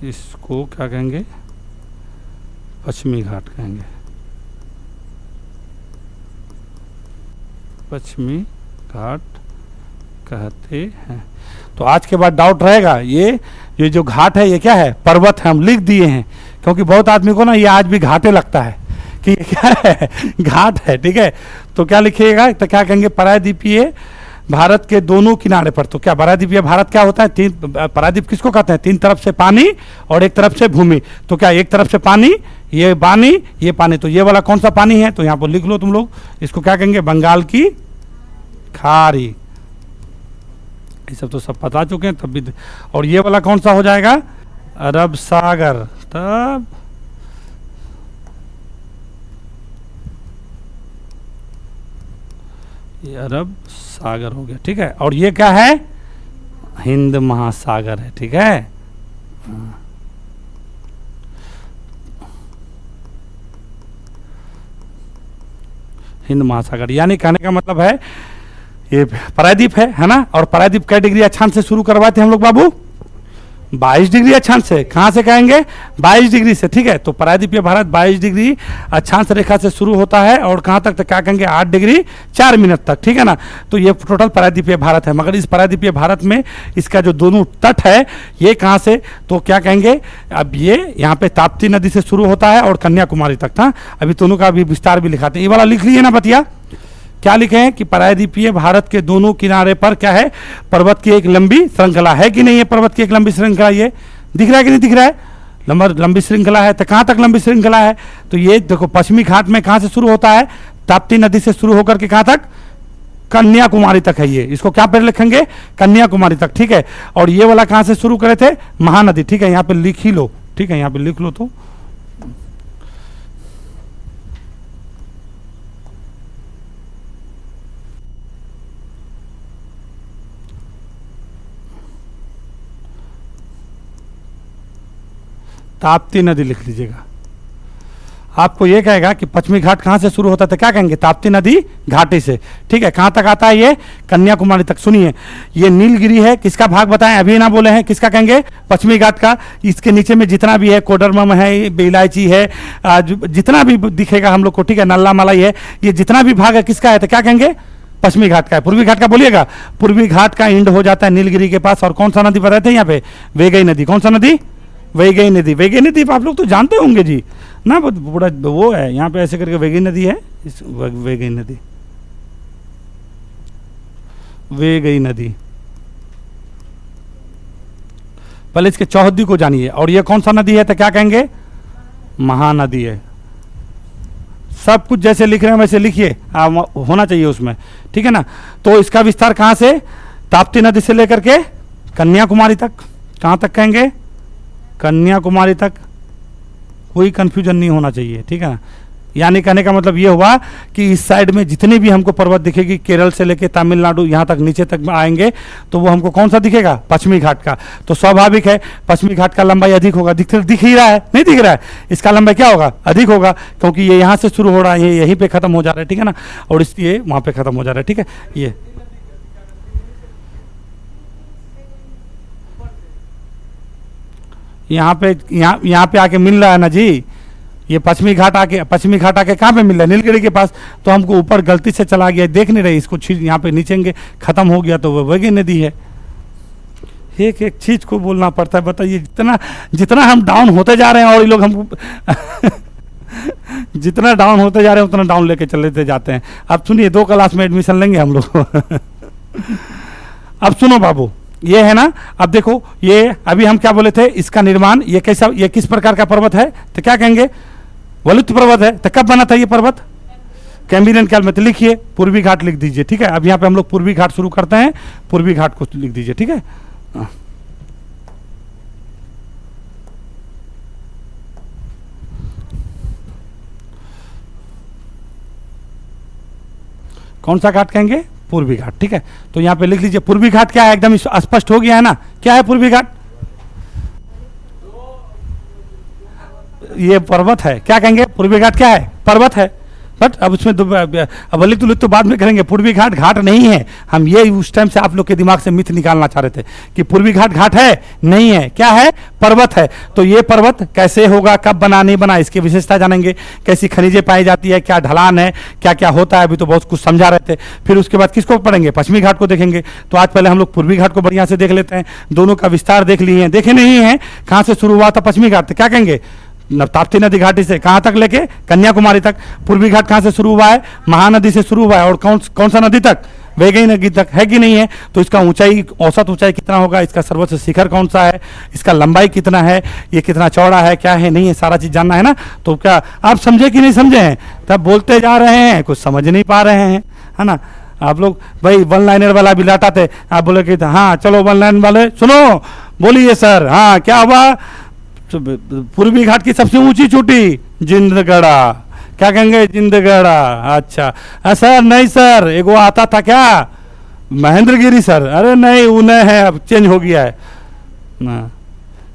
इसको क्या कहेंगे, पश्चिमी घाट कहेंगे, पश्चिमी घाट कहते हैं। तो आज के बाद डाउट रहेगा, ये जो घाट है ये क्या है, पर्वत है, हम लिख दिए हैं, क्योंकि बहुत आदमी को ना ये आज भी घाटे लगता है कि ये क्या है, घाट है, ठीक है। तो क्या लिखिएगा, तो क्या कहेंगे, प्रायद्वीपीय भारत के दोनों किनारे पर। तो क्या प्रायद्वीपीय भारत क्या होता है, तीन, प्रायद्वीप किसको कहते हैं, तीन तरफ से पानी और एक तरफ से भूमि। तो क्या एक तरफ से पानी, ये पानी, ये पानी, तो ये वाला कौन सा पानी है, तो यहाँ पर लिख लो तुम लोग, इसको क्या कहेंगे, बंगाल की खाड़ी। ये सब तो सब बता चुके हैं तब भी। और ये वाला कौन सा हो जाएगा, अरब सागर। तब ये अरब सागर हो गया, ठीक है। और ये क्या है, हिंद महासागर है, ठीक है। हिंद महासागर, यानी कहने का मतलब है ये प्रायद्वीप है ना। और प्रायद्वीप कै डिग्री अक्षांश से शुरू करवाए थे हम लोग बाबू, 22 डिग्री अक्षांश से। कहाँ से कहेंगे, 22 डिग्री से, ठीक है। तो प्रायद्वीपीय भारत 22 डिग्री अक्षांश रेखा से शुरू होता है और कहाँ तक, तो क्या कहेंगे, 8 डिग्री 4 मिनट तक, ठीक है ना। तो ये टोटल प्रायद्वीपीय भारत है। मगर इस प्रायद्वीपीय भारत में इसका जो दोनों तट है ये कहाँ से, तो क्या कहेंगे, अब ये यहाँ पे ताप्ती नदी से शुरू होता है और कन्याकुमारी तक था। अभी दोनों का अभी विस्तार भी लिखाते हैं, ये वाला लिख लीजिए ना बतिया। क्या लिखे हैं कि प्रायद्वीपीय भारत के दोनों किनारे पर क्या है, पर्वत की एक लंबी श्रृंखला है कि नहीं है, पर्वत की एक लंबी श्रृंखला, ये दिख रहा है कि नहीं दिख रहा है, लंबी श्रृंखला है। तो कहाँ तक लंबी श्रृंखला है, तो ये देखो पश्चिमी घाट में कहाँ से शुरू होता है, ताप्ती नदी से शुरू होकर के कहाँ तक, कन्याकुमारी तक है ये। इसको क्या पे लिखेंगे, कन्याकुमारी तक, ठीक है। और ये वाला कहाँ से शुरू करे थे, महानदी, ठीक है। यहाँ पे लिख ही लो, ठीक है, यहाँ पे लिख लो। तो ताप्ती नदी लिख लीजिएगा। आपको ये कहेगा कि पश्चिमी घाट कहाँ से शुरू होता है, तो क्या कहेंगे, ताप्ती नदी घाटी से, ठीक है। कहाँ तक आता है ये, कन्याकुमारी तक। सुनिए, ये नीलगिरी है, किसका भाग बताएं, अभी ना बोले हैं, किसका कहेंगे, पश्चिमी घाट का। इसके नीचे में जितना भी है, कोडरमम है, इलायची है, जितना भी दिखेगा हम लोग को, ठीक है, नल्ला मलाई है, ये जितना भी भाग है किसका है, तो क्या कहेंगे, पश्चिमी घाट का है। पूर्वी घाट का बोलिएगा, पूर्वी घाट का इंड हो जाता है नीलगिरी के पास। और कौन सा नदी बताए थे यहाँ पे, वेगई नदी। कौन सा नदी, वेगई नदी। वेगई नदी आप लोग तो जानते होंगे जी ना, बड़ा वो है यहाँ पे ऐसे करके वेगई नदी है, इस वेगई नदी, वेगई नदी। पहले इसके चौहद्दी को जानिए। और ये कौन सा नदी है, तो क्या कहेंगे, महानदी है। सब कुछ जैसे लिख रहे हैं वैसे लिखिए, होना चाहिए उसमें, ठीक है ना। तो इसका विस्तार कहाँ से, ताप्ती नदी से लेकर के कन्याकुमारी तक। कहाँ तक कहेंगे, कन्याकुमारी तक। कोई कंफ्यूजन नहीं होना चाहिए, ठीक है ना। यानी कहने का मतलब ये हुआ कि इस साइड में जितने भी हमको पर्वत दिखेगी, केरल से लेके तमिलनाडु यहाँ तक नीचे तक आएंगे, तो वो हमको कौन सा दिखेगा, पश्चिमी घाट का। तो स्वाभाविक है पश्चिमी घाट का लंबाई अधिक होगा। दिख ही रहा है, नहीं दिख रहा है, इसका लंबाई क्या होगा, अधिक होगा, क्योंकि ये यहाँ से शुरू हो रहा है, ये यहीं पे खत्म हो जा रहा है, ठीक है ना। और ये वहाँ पे खत्म हो जा रहा है, ठीक है। ये यहाँ पे आके मिल रहा है ना जी, ये पश्चिमी घाट आके कहाँ पे मिल रहा है, नीलगिरी के पास। तो हमको ऊपर गलती से चला गया, देख नहीं रहे इसको, यहाँ पे नीचे खत्म हो गया, तो वो वेगई नदी है। एक एक चीज को बोलना पड़ता है। बताइए, जितना हम डाउन होते जा रहे हैं और ये लोग हमको जितना डाउन होते जा रहे हैं उतना डाउन लेके चलते जाते हैं। अब सुनिए, 2 क्लास में एडमिशन लेंगे हम लोग अब सुनो बाबू, ये है ना। अब देखो ये अभी हम क्या बोले थे, इसका निर्माण ये कैसा, ये किस प्रकार का पर्वत है, तो क्या कहेंगे, वलुत पर्वत है। तो कब बना था ये पर्वत, कैम्ब्रियन काल में। तो लिखिए पूर्वी घाट लिख दीजिए, ठीक है। अब यहाँ पे हम लोग पूर्वी घाट शुरू करते हैं, पूर्वी घाट को लिख दीजिए, ठीक है। कौन सा घाट कहेंगे, पूर्वी घाट, ठीक है। तो यहाँ पे लिख लीजिए पूर्वी घाट क्या है, एकदम स्पष्ट हो गया है ना, क्या है पूर्वी घाट, ये पर्वत है। क्या कहेंगे, पूर्वी घाट क्या है, पर्वत है। बट अब उसमें वलित तुलित तो बाद में करेंगे, पूर्वी घाट घाट नहीं है। हम ये उस टाइम से आप लोग के दिमाग से मिथ निकालना चाह रहे थे कि पूर्वी घाट घाट है, नहीं है, क्या है, पर्वत है। तो ये पर्वत कैसे होगा, कब बना, नहीं बना, इसकी विशेषता जानेंगे, कैसी खनिजें पाई जाती है, क्या ढलान है, क्या क्या होता है, अभी तो बहुत कुछ समझा रहे थे। फिर उसके बाद किसको पढ़ेंगे, पश्चिमी घाट को देखेंगे। तो आज पहले हम लोग पूर्वी घाट को बढ़िया से देख लेते हैं, दोनों का विस्तार देख लिए हैं, देखे नहीं है, कहाँ से शुरू हुआ था पश्चिमी घाट, तो क्या कहेंगे, ताप्ती नदी घाटी से कहां तक लेके कन्याकुमारी तक। पूर्वी घाट कहां से शुरू हुआ है, महानदी से शुरू हुआ है, और कौन सा नदी तक, वैगई नदी तक, है कि नहीं है। तो इसका ऊंचाई, औसत ऊंचाई कितना होगा, इसका सर्वोच्च शिखर कौन सा है, इसका लंबाई कितना है, ये कितना चौड़ा है, क्या है, नहीं है, सारा चीज जानना है ना। तो क्या आप समझे कि नहीं समझे हैं, तब बोलते जा रहे हैं, कुछ समझ नहीं पा रहे हैं, है ना। आप लोग भाई वन लाइनर वाला भी लाटा थे, आप बोले कि हाँ चलो वन लाइन वाले सुनो, बोलिए सर, हाँ क्या हुआ, पूर्वी घाट की सबसे ऊंची चोटी जिंदगढ़ा, क्या कहेंगे, जिंदगढ़ा। अच्छा सर, नहीं सर, एक वो आता था क्या, महेंद्रगिरी सर, अरे नहीं उन्हें है, अब चेंज हो गया है ना,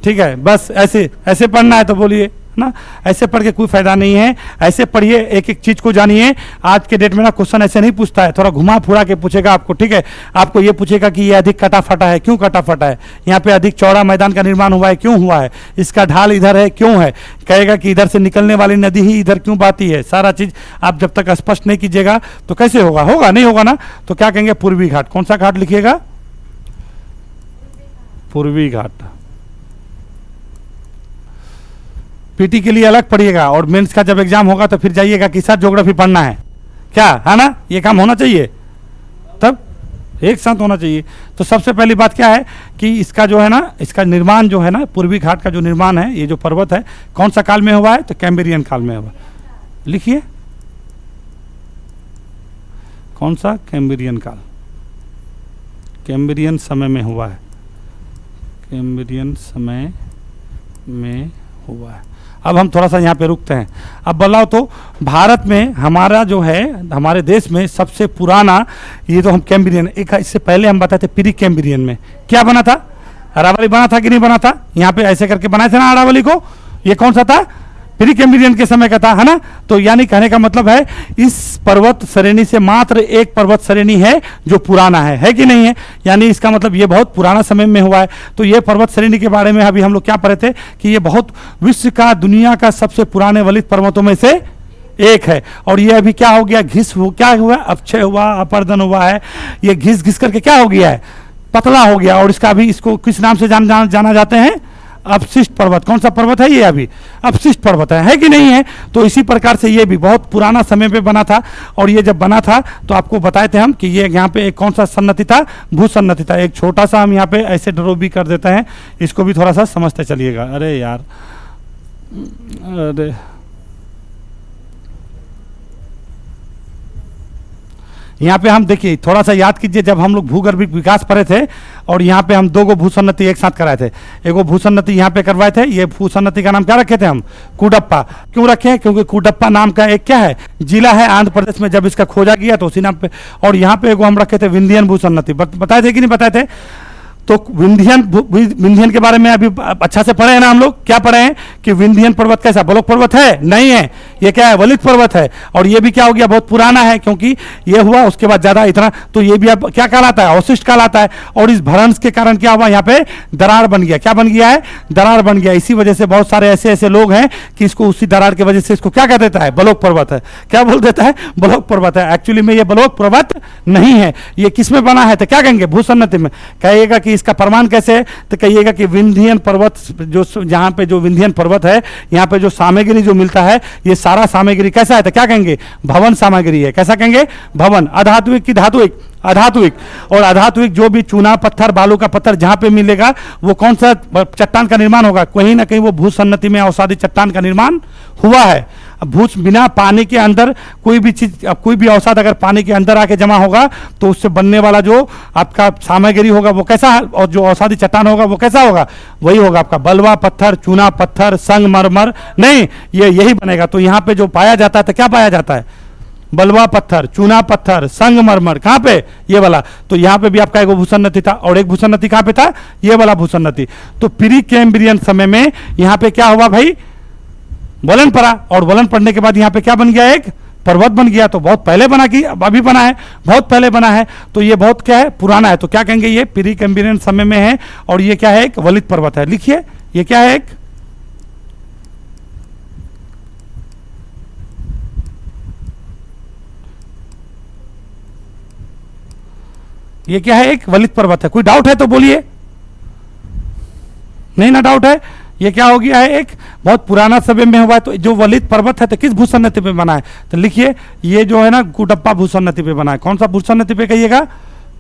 ठीक है। बस ऐसे ऐसे पढ़ना है तो बोलिए ना, ऐसे पढ़ के कोई फायदा नहीं है, ऐसे पढ़िए, एक एक चीज को जानिए। आज के डेट में ना क्वेश्चन ऐसे नहीं पूछता है, थोड़ा घुमा फुरा के पूछेगा आपको, ठीक है। आपको ये पूछेगा कि ये अधिक कटा फटा है, क्यों कटा फटा है, यहाँ पे अधिक चौड़ा मैदान का निर्माण हुआ है, क्यों हुआ है, इसका ढाल इधर है, क्यों है, कहेगा कि इधर से निकलने वाली नदी ही इधर क्यों बहती है। सारा चीज आप जब तक स्पष्ट नहीं कीजिएगा तो कैसे होगा, होगा नहीं होगा ना। तो क्या कहेंगे, पूर्वी घाट, कौन सा घाट लिखिएगा, पूर्वी घाट। पीटी के लिए अलग पढ़िएगा, और मेंस का जब एग्जाम होगा तो फिर जाइएगा कि सर ज्योग्राफी पढ़ना है, क्या है ना, ये काम होना चाहिए, तब एक साथ होना चाहिए। तो सबसे पहली बात क्या है कि इसका जो है ना, इसका निर्माण जो है ना, पूर्वी घाट का जो निर्माण है, ये जो पर्वत है, कौन सा काल में हुआ है, तो कैम्ब्रियन काल में हुआ। लिखिए कौन सा, कैम्ब्रियन काल, कैम्ब्रियन समय में हुआ है, कैम्ब्रियन समय में हुआ है। अब हम थोड़ा सा यहाँ पे रुकते हैं। अब बताओ तो भारत में हमारा जो है, हमारे देश में सबसे पुराना, ये तो हम कैम्ब्रियन, एक इससे पहले हम बताते प्री कैम्ब्रियन में क्या बना था, अरावली बना था कि नहीं बना था, यहाँ पे ऐसे करके बनाए थे ना अरावली को, ये कौन सा था, प्री कैम्ब्रियन के समय का था, है ना। तो यानी कहने का मतलब है इस पर्वत श्रेणी से मात्र एक पर्वत श्रेणी है जो पुराना है कि नहीं है, यानी इसका मतलब ये बहुत पुराना समय में हुआ है। तो ये पर्वत श्रेणी के बारे में अभी हम लोग क्या पढ़े थे कि ये बहुत विश्व का, दुनिया का सबसे पुराने वलित पर्वतों में से एक है। और ये अभी क्या हो गया, क्या हुआ, अपक्षय हुआ, अपर्दन हुआ है, ये घिस करके क्या हो गया है, पतला हो गया। और इसका अभी इसको किस नाम से जाना जाते हैं, अपशिष्ट पर्वत। कौन सा पर्वत है ये, अभी अपशिष्ट पर्वत है कि नहीं है। तो इसी प्रकार से ये भी बहुत पुराना समय पे बना था। और ये जब बना था तो आपको बताए थे हम कि ये यहाँ पे एक कौन सा सन्नति था, भूसन्नति था। एक छोटा सा हम यहाँ पे ऐसे ड्रॉ भी कर देते हैं, इसको भी थोड़ा सा समझते चलिएगा। अरे यार, अरे यहाँ पे हम देखिए, थोड़ा सा याद कीजिए, जब हम लोग भूगर्भिक विकास पढ़े थे और यहाँ पे हम दो भूसन्नति एक साथ कराए थे। एक भूसन्नति यहाँ पे करवाए थे, ये भूसन्नति का नाम क्या रखे थे हम, कुडप्पा। क्यों रखे, क्योंकि कुडप्पा नाम का एक क्या है, जिला है आंध्र प्रदेश में, जब इसका खोजा गया तो उसी नाम पे। और यहाँ पे हम रखे थे विंध्यन भूसन्नति, बताए थे कि नहीं बताए थे। तो विंध्यन के बारे में अभी अच्छा से पढ़े हैं ना हम लोग, क्या पढ़े हैं कि विंध्यन पर्वत कैसा, बलोक पर्वत है, नहीं है, ये क्या है, वलित पर्वत है। और ये भी क्या हो गया, बहुत पुराना है, क्योंकि ये हुआ उसके बाद ज्यादा इतना, तो ये भी अब क्या कहलाता है, अवशिष्ट कहलाता है। और इस भ्रंश के कारण क्या हुआ, यहाँ पे दरार बन गया, क्या बन गया है, दरार बन गया। इसी वजह से बहुत सारे ऐसे ऐसे लोग हैं कि इसको उसी दरार की वजह से इसको क्या कह देता है, बलोक पर्वत है। क्या बोल देता है, बलोक पर्वत है। एक्चुअली में ये बलोक पर्वत नहीं है। ये किस में बना है, तो क्या कहेंगे, भूसन्नति में। कहिएगा कि इसका प्रमाण कैसे है, तो कहिएगा कि विंध्यन पर्वत, जो जहां पे जो विंध्यन पर्वत है, यहाँ पे जो सामग्री जो मिलता है, ये सारा सामग्री कैसा है, तो क्या कहेंगे, भवन सामग्री है। कैसा कहेंगे, भवन, अधात्विक की धात्विक, अधात्विक। और अधात्विक जो भी चूना पत्थर बालू का पत्थर जहां पे मिलेगा वो कौन सा चट्टान का निर्माण होगा, कहीं ना कहीं वो भूसन्नति में अवसादी चट्टान का निर्माण हुआ है। बिना पानी के अंदर कोई भी चीज, कोई भी अवसाद अगर पानी के अंदर आके जमा होगा तो उससे बनने वाला जो आपका सामग्री होगा वो कैसा, और जो अवसादी चट्टान होगा वो कैसा होगा, वही होगा आपका बलुआ पत्थर, चूना पत्थर, संगमरमर, नहीं ये यही बनेगा। तो यहाँ पे जो पाया जाता है तो क्या पाया जाता है, बलुआ पत्थर, चूना पत्थर, संगमरमर, कहाँ पे, ये वाला। तो यहाँ पे भी आपका एक भूसन्नति था और एक भूसन्नति कहाँ पे था, ये वाला भूसन्नति। तो प्री कैम्ब्रियन समय में यहाँ पे क्या हुआ भाई, वलन पड़ा, और वलन पड़ने के बाद यहाँ पे क्या बन गया, एक पर्वत बन गया। तो बहुत पहले बना कि अभी बना है, बहुत पहले बना है, तो ये बहुत क्या है, पुराना है। तो क्या कहेंगे, ये प्री कैम्ब्रियन समय में है और ये क्या है, एक वलित पर्वत है। लिखिए ये क्या है, एक ये क्या है, एक वलित पर्वत है। कोई डाउट है तो बोलिए, नहीं ना डाउट है। ये क्या हो गया है, एक बहुत पुराना समय में हुआ है। तो जो वलित पर्वत है तो किस भूसन्नति पे बना है, तो लिखिए ये जो है ना कुडप्पा भूसन्नति पे बना है। कौन सा भूसन्नति पे कहिएगा,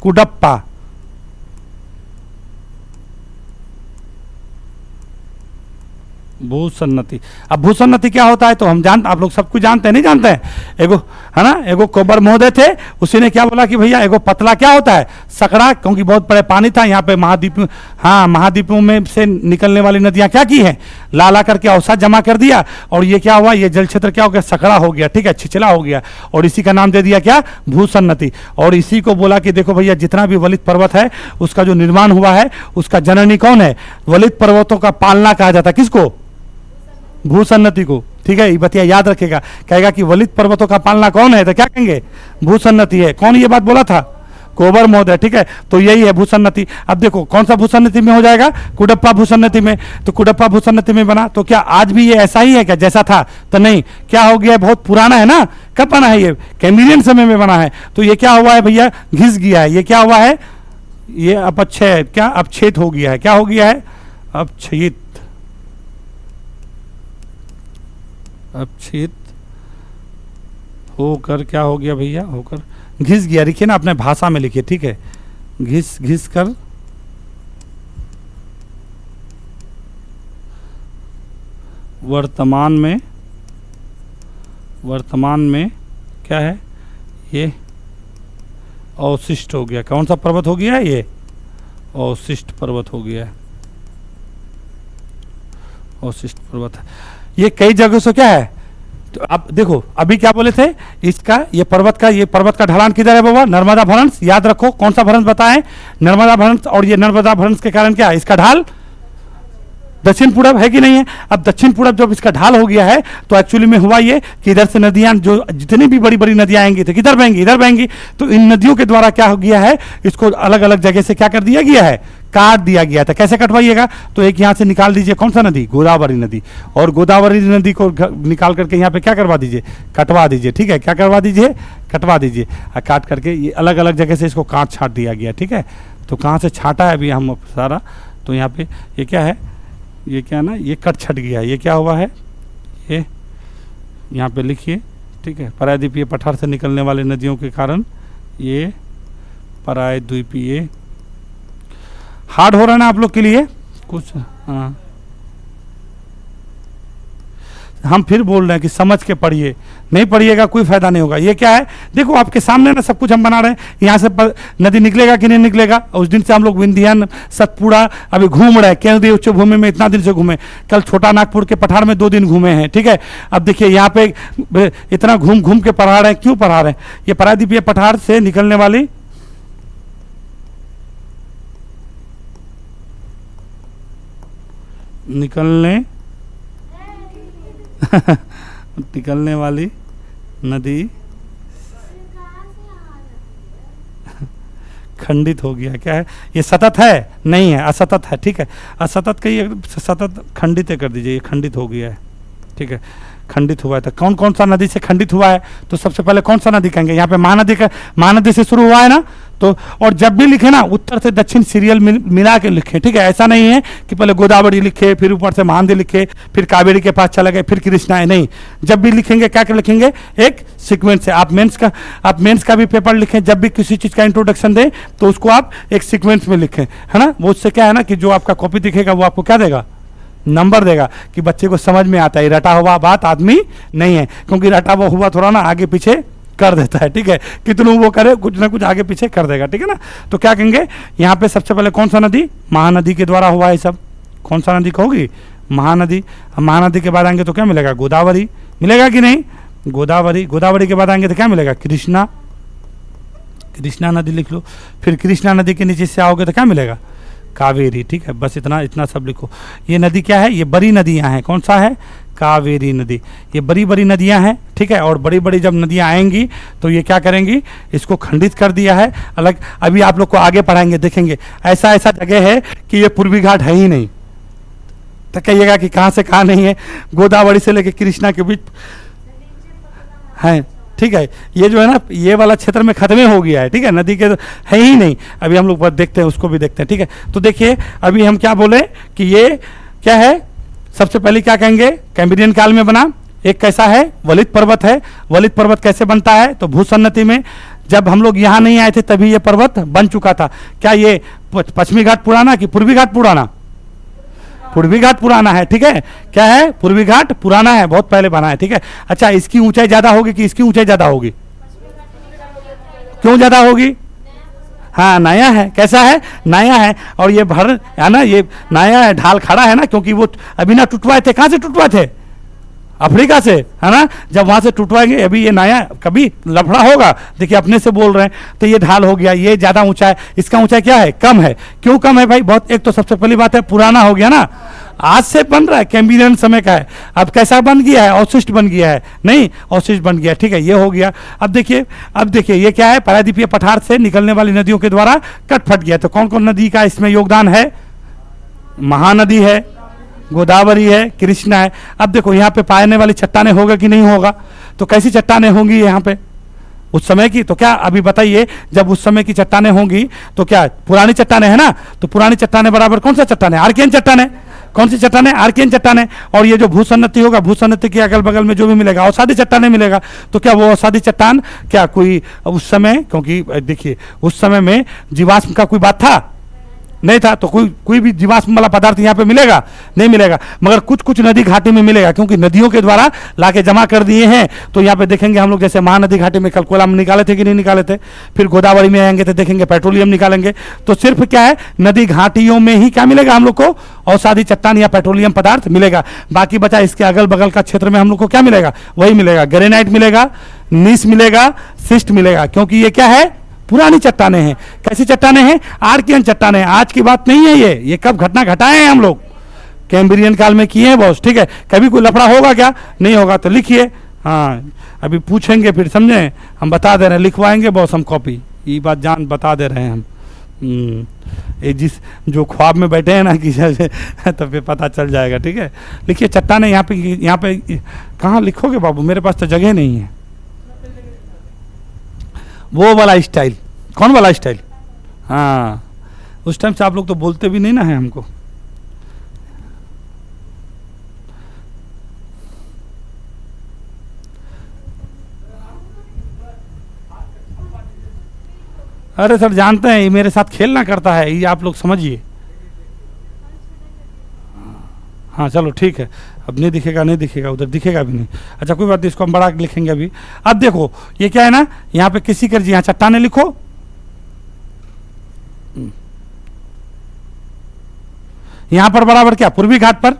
कुडप्पा। भूसन्नति। अब भूसन्नति क्या होता है तो हम आप लोग सब कुछ जानते हैं, नहीं जानते हैं। एगो है ना, एगो कोबर महोदय थे, उसी ने क्या बोला कि भैया एगो पतला क्या होता है, सकड़ा, क्योंकि बहुत बड़े पानी था यहाँ पे महाद्वीप, हाँ महाद्वीपों में से निकलने वाली नदियाँ क्या की हैं, ला करके अवसाद जमा कर दिया और ये क्या हुआ, ये जल क्षेत्र क्या हो गया, सकड़ा हो गया, ठीक है, छिछला हो गया, और इसी का नाम दे दिया क्या, भूसन्नति। और इसी को बोला कि देखो भैया जितना भी वलित पर्वत है उसका जो निर्माण हुआ है उसका जननी कौन है, वलित पर्वतों का पालना कहा जाता है किसको, भूसन्नति को। ठीक है, ये बतिया याद रखेगा, कहेगा कि वलित पर्वतों का पालना कौन है तो क्या कहेंगे, भूसन्नति है। कौन ये बात बोला था, कोबर महोदय, ठीक है। तो यही है भूसन्नति। अब देखो कौन सा भूसन्नति में हो जाएगा, कुडप्पा भूसन्नति में। तो कुडप्पा भूसन्नति में बना, तो क्या आज भी ये ऐसा ही है क्या जैसा था, तो नहीं, क्या हो गया, बहुत पुराना है ना। कब बना है, ये कैम्ब्रियन समय में बना है। तो ये क्या हुआ है भैया, घिस गया है। ये क्या हुआ है, ये अपक्षय, क्या अपछेद हो गया है, क्या हो गया है, अपछेद, अपछेद होकर क्या हो गया भैया, होकर घिस गया। लिखिए ना अपने भाषा में लिखिए, ठीक है, घिस कर वर्तमान में क्या है, ये अवशिष्ट हो गया। कौन सा पर्वत हो गया है, ये अवशिष्ट पर्वत हो गया है, अवशिष्ट पर्वत है। ये कई जगह से क्या है, तो अब देखो अभी क्या बोले थे, इसका ये पर्वत का ढलान किधर है बाबा, नर्मदा भ्रंश। याद रखो कौन सा भ्रंश बताएं, नर्मदा भ्रंश। और ये नर्मदा भ्रंश के कारण क्या है, इसका ढाल दक्षिण पूरब है कि नहीं है। अब दक्षिण पूरब जब इसका ढाल हो गया है तो एक्चुअली में हुआ ये कि इधर से नदियां, जो जितनी भी बड़ी बड़ी नदियां आएंगी तो किधर बहेंगी, इधर बहेंगी। तो इन नदियों के द्वारा क्या हो गया है, इसको अलग अलग जगह से क्या कर दिया गया है, काट दिया गया था। कैसे कटवाइएगा, तो एक यहाँ से निकाल दीजिए, कौन सा नदी, गोदावरी नदी। और गोदावरी नदी को निकाल करके यहाँ पे क्या करवा दीजिए, कटवा दीजिए। ठीक है, क्या करवा दीजिए, कटवा दीजिए। काट करके ये अलग अलग जगह से इसको काट छाट दिया गया। ठीक है, तो कहाँ से छाटा है अभी हम सारा, तो यहाँ पे ये क्या है, ये क्या है ना, ये कट छट गया है। ये क्या हुआ है, ये यहाँ पे लिखिए, ठीक है, प्रायद्वीपीय पठार से निकलने वाले नदियों के कारण ये प्रायद्वीपीय, हार्ड हो रहा है ना आप लोग के लिए कुछ, हाँ हम फिर बोल रहे हैं कि समझ के पढ़िए, नहीं पढ़िएगा कोई फायदा नहीं होगा। ये क्या है, देखो आपके सामने ना सब कुछ हम बना रहे हैं। यहाँ से नदी निकलेगा कि नहीं निकलेगा, उस दिन से हम लोग विंध्यान सतपुड़ा अभी घूम रहे हैं, केंद्रीय उच्च भूमि में इतना दिन से घूमे, कल छोटा नागपुर के पठार में 2 दिन घूमे हैं। ठीक है, अब देखिए यहाँ पे इतना घूम घूम के पढ़ा रहे हैं, क्यों पढ़ा रहे हैं, ये प्रायद्वीपीय पठार से निकलने वाली निकलने वाली नदी खंडित हो गया। क्या है, ये सतत है, नहीं है, असतत है। ठीक है, असतत का ये सतत खंडित कर दीजिए, ये खंडित हो गया है। ठीक है, खंडित हुआ है। तो कौन कौन सा नदी से खंडित हुआ है, तो सबसे पहले कौन सा नदी कहेंगे, यहाँ पे महानदी का, महानदी से शुरू हुआ है ना, तो और जब भी लिखे ना उत्तर से दक्षिण सीरियल मिला के लिखे, ठीक है। ऐसा नहीं है कि पहले गोदावरी लिखे फिर ऊपर से महानदी लिखे फिर कावेरी के पास चला गए फिर कृष्णा है, नहीं। जब भी लिखेंगे क्या क्या लिखेंगे, एक सीक्वेंस से। आप मेंस का भी पेपर लिखें, जब भी किसी चीज़ का इंट्रोडक्शन दें तो उसको आप एक सीक्वेंस में लिखें, है ना। वो उससे क्या है ना कि जो आपका कॉपी दिखेगा वो आपको क्या देगा, नंबर देगा, कि बच्चे को समझ में आता है। रटा हुआ बात आदमी नहीं है, क्योंकि रटा हुआ थोड़ा ना आगे पीछे कर देता है, ठीक है। कितनों वो करे कुछ ना कुछ आगे पीछे कर देगा, ठीक है ना। तो क्या कहेंगे यहाँ पे सबसे पहले कौन सा नदी, महानदी के द्वारा हुआ है सब। कौन सा नदी कहोगी, महानदी। महानदी के बाद आएंगे तो क्या मिलेगा, गोदावरी मिलेगा कि नहीं, गोदावरी। गोदावरी के बाद आएंगे तो क्या मिलेगा, कृष्णा। कृष्णा नदी लिख लो। फिर कृष्णा नदी के नीचे से आओगे तो क्या मिलेगा, कावेरी, ठीक है। बस इतना सब लिखो। ये नदी क्या है, ये बड़ी नदियां हैं। कौन सा है, कावेरी नदी। ये बड़ी बड़ी नदियां हैं, ठीक है। और बड़ी बड़ी जब नदियां आएंगी तो ये क्या करेंगी, इसको खंडित कर दिया है अलग। अभी आप लोग को आगे पढ़ाएंगे, देखेंगे ऐसा ऐसा जगह है कि ये पूर्वी घाट है ही नहीं। तो कहिएगा कि कहाँ से कहाँ नहीं है, गोदावरी से लेकर कृष्णा के बीच है, ठीक है। ये जो है ना ये वाला क्षेत्र में खत्म हो गया है, ठीक है। नदी के है ही नहीं। अभी हम लोग देखते हैं, उसको भी देखते हैं, ठीक है। तो देखिए अभी हम क्या बोले कि ये क्या है, सबसे पहले क्या कहेंगे, कैम्ब्रियन काल में बना। एक कैसा है, वलित पर्वत है। वलित पर्वत कैसे बनता है, तो भूसन्नति में। जब हम लोग यहाँ नहीं आए थे तभी ये पर्वत बन चुका था। क्या ये पश्चिमी घाट पुराना कि पूर्वी घाट पुराना, पूर्वी घाट पुराना है, ठीक है। क्या है, पूर्वी घाट पुराना है, बहुत पहले बना है, ठीक है। अच्छा, इसकी ऊंचाई ज्यादा होगी कि इसकी ऊंचाई ज्यादा होगी, क्यों ज्यादा होगी, हाँ नया है। कैसा है, नया है। और ये भर है ना, ये नया है, ढाल खड़ा है ना, क्योंकि वो अभी ना टूटवाए थे। कहाँ से टूटवाए थे, अफ्रीका से, है ना। जब वहां से टूटवाएंगे, अभी ये नया, कभी लफड़ा होगा, देखिए अपने से बोल रहे हैं। तो ये ढाल हो गया, ये ज्यादा ऊंचा है, इसका ऊंचाई क्या है, कम है। क्यों कम है भाई, बहुत, एक तो सबसे पहली बात है पुराना हो गया ना, आज से बन रहा है, कैम्ब्रियन समय का है। अब कैसा बन गया है, अवशिष्ट बन गया है, नहीं अवशिष्ट बन गया, ठीक है। ये हो गया। अब देखिए ये क्या है, प्रायद्वीपीय पठार से निकलने वाली नदियों के द्वारा कट फट गया। तो कौन कौन नदी का इसमें योगदान है, महानदी है, गोदावरी है, कृष्णा है। अब देखो यहाँ पे पाने वाली चट्टाने होगा कि नहीं होगा, तो कैसी चट्टाने होंगी यहाँ पे उस समय की, तो क्या अभी बताइए, जब उस समय की चट्टाने होंगी तो क्या पुरानी चट्टाने है ना, तो पुरानी चट्टाने बराबर कौन सा चट्टाने, आर्कियन चट्टाने। कौन सी चट्टाने, आर्कियन चट्टाने। और ये जो भूसन्नति होगा, भूसन्नति के अगल बगल में जो भी मिलेगा अवसादी चट्टाने मिलेगा। तो क्या वो अवसादी चट्टान क्या कोई उस समय, क्योंकि देखिए उस समय में जीवाश्म का कोई बात था नहीं था, तो कोई भी जीवाश्म वाला पदार्थ यहाँ पे मिलेगा नहीं मिलेगा, मगर कुछ कुछ नदी घाटी में मिलेगा, क्योंकि नदियों के द्वारा लाके जमा कर दिए हैं। तो यहाँ पे देखेंगे हम लोग, जैसे महानदी घाटी में कल कोयला निकाले थे कि नहीं निकाले थे, फिर गोदावरी में आएंगे तो देखेंगे पेट्रोलियम निकालेंगे। तो सिर्फ क्या है, नदी घाटियों में ही क्या मिलेगा हम लोग को, अवसादी चट्टान या पेट्रोलियम पदार्थ मिलेगा। बाकी बचा इसके अगल बगल का क्षेत्र में हम लोग को क्या मिलेगा, वही मिलेगा, ग्रेनाइट मिलेगा, नीस मिलेगा, सिस्ट मिलेगा, क्योंकि ये क्या है, पुरानी चट्टाने हैं। कैसी चट्टाने हैं, आर्कियन चट्टाने हैं। आज की बात नहीं है ये कब घटना घटाए हैं हम लोग, कैम्ब्रियन काल में किए हैं बॉस, ठीक है। कभी कोई लफड़ा होगा क्या, नहीं होगा, तो लिखिए। हाँ अभी पूछेंगे फिर समझे, हम बता दे रहे हैं, लिखवाएंगे बॉस हम कॉपी, ये बात जान बता दे रहे हैं हम। ये जिस जो ख्वाब में बैठे हैं ना कि तब पे पता चल जाएगा, ठीक है। लिखिए चट्टाने, यहाँ पे कहाँ लिखोगे बाबू, मेरे पास तो जगह नहीं है। वो वाला स्टाइल, कौन वाला स्टाइल, हाँ उस टाइम से आप लोग तो बोलते भी नहीं ना है हमको। अरे सर जानते हैं, ये मेरे साथ खेलना करता है, ये आप लोग समझिए। हाँ चलो ठीक है, अब नहीं दिखेगा, नहीं दिखेगा, उधर दिखेगा भी नहीं। अच्छा कोई बात नहीं, इसको हम बड़ा लिखेंगे अभी। अब देखो ये क्या है ना, यहाँ पे किसी कर, यहाँ चट्टाने लिखो, यहाँ पर बराबर क्या, पूर्वी घाट पर,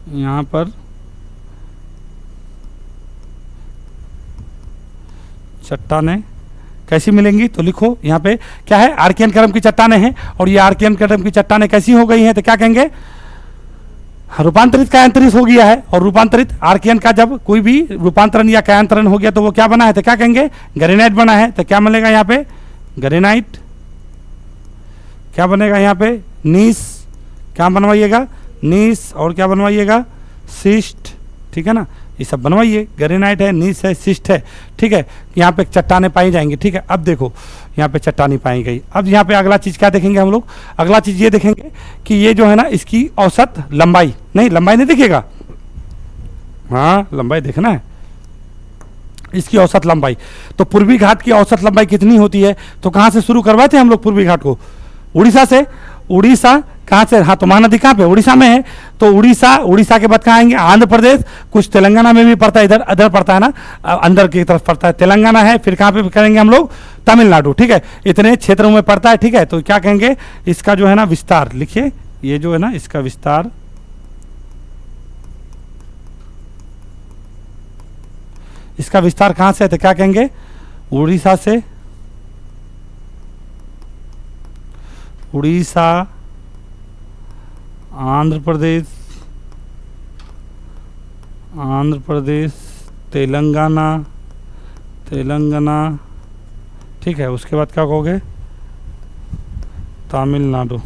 यहाँ पर चट्टाने कैसी मिलेंगी, तो लिखो यहाँ पे क्या है, आर्कियन क्रम की चट्टाने हैं। और ये आर्कियन क्रम की चट्टाने कैसी हो गई हैं, तो क्या कहेंगे, रूपांतरित कायांतरित हो गया है। और रूपांतरित आर्कियन का जब कोई भी रूपांतरण या कायांतरण हो गया तो वो क्या बना है, तो क्या कहेंगे, ग्रेनाइट बना है। तो क्या मिलेगा यहाँ पे, ग्रेनाइट। क्या बनेगा यहाँ पे, नीस, क्या बनवाइएगा, नीस, और क्या बनवाइएगा, सिस्ट, ठीक है ना। ये सब बनवाइए। ग्रेनाइट है, नीस है, सिस्ट है, ठीक है। यहाँ पे चट्टाने पाई जाएंगी, ठीक है। अब देखो यहाँ पे चट्टानी पाई गई। अब यहाँ पे अगला चीज़ क्या देखेंगे हम लोग, अगला चीज़ ये देखेंगे कि ये जो है ना इसकी औसत लंबाई, नहीं लंबाई नहीं दिखेगा, हाँ लंबाई देखना है, इसकी औसत लंबाई। तो पूर्वी घाट की औसत लंबाई कितनी होती है, तो कहाँ से शुरू करवाए थे हम लोग पूर्वी घाट को, उड़ीसा से। उड़ीसा कहाँ से, हाँ तो महानदी कहाँ पे, उड़ीसा में है। तो उड़ीसा, उड़ीसा के बाद कहाँ आएंगे, आंध्र प्रदेश, कुछ तेलंगाना में भी पड़ता है, इधर इधर पड़ता है ना, अंदर की तरफ पड़ता है, तेलंगाना है। फिर कहाँ पे करेंगे हम लोग, तमिलनाडु, ठीक है। इतने क्षेत्रों में पड़ता है, ठीक है। तो क्या कहेंगे, इसका जो है ना विस्तार लिखिए, ये जो है ना इसका विस्तार, इसका विस्तार कहाँ से है, तो क्या कहेंगे, उड़ीसा से, उड़ीसा, आंध्र प्रदेश, आंध्र प्रदेश, तेलंगाना, तेलंगाना, ठीक है। उसके बाद क्या कहोगे, तमिलनाडु।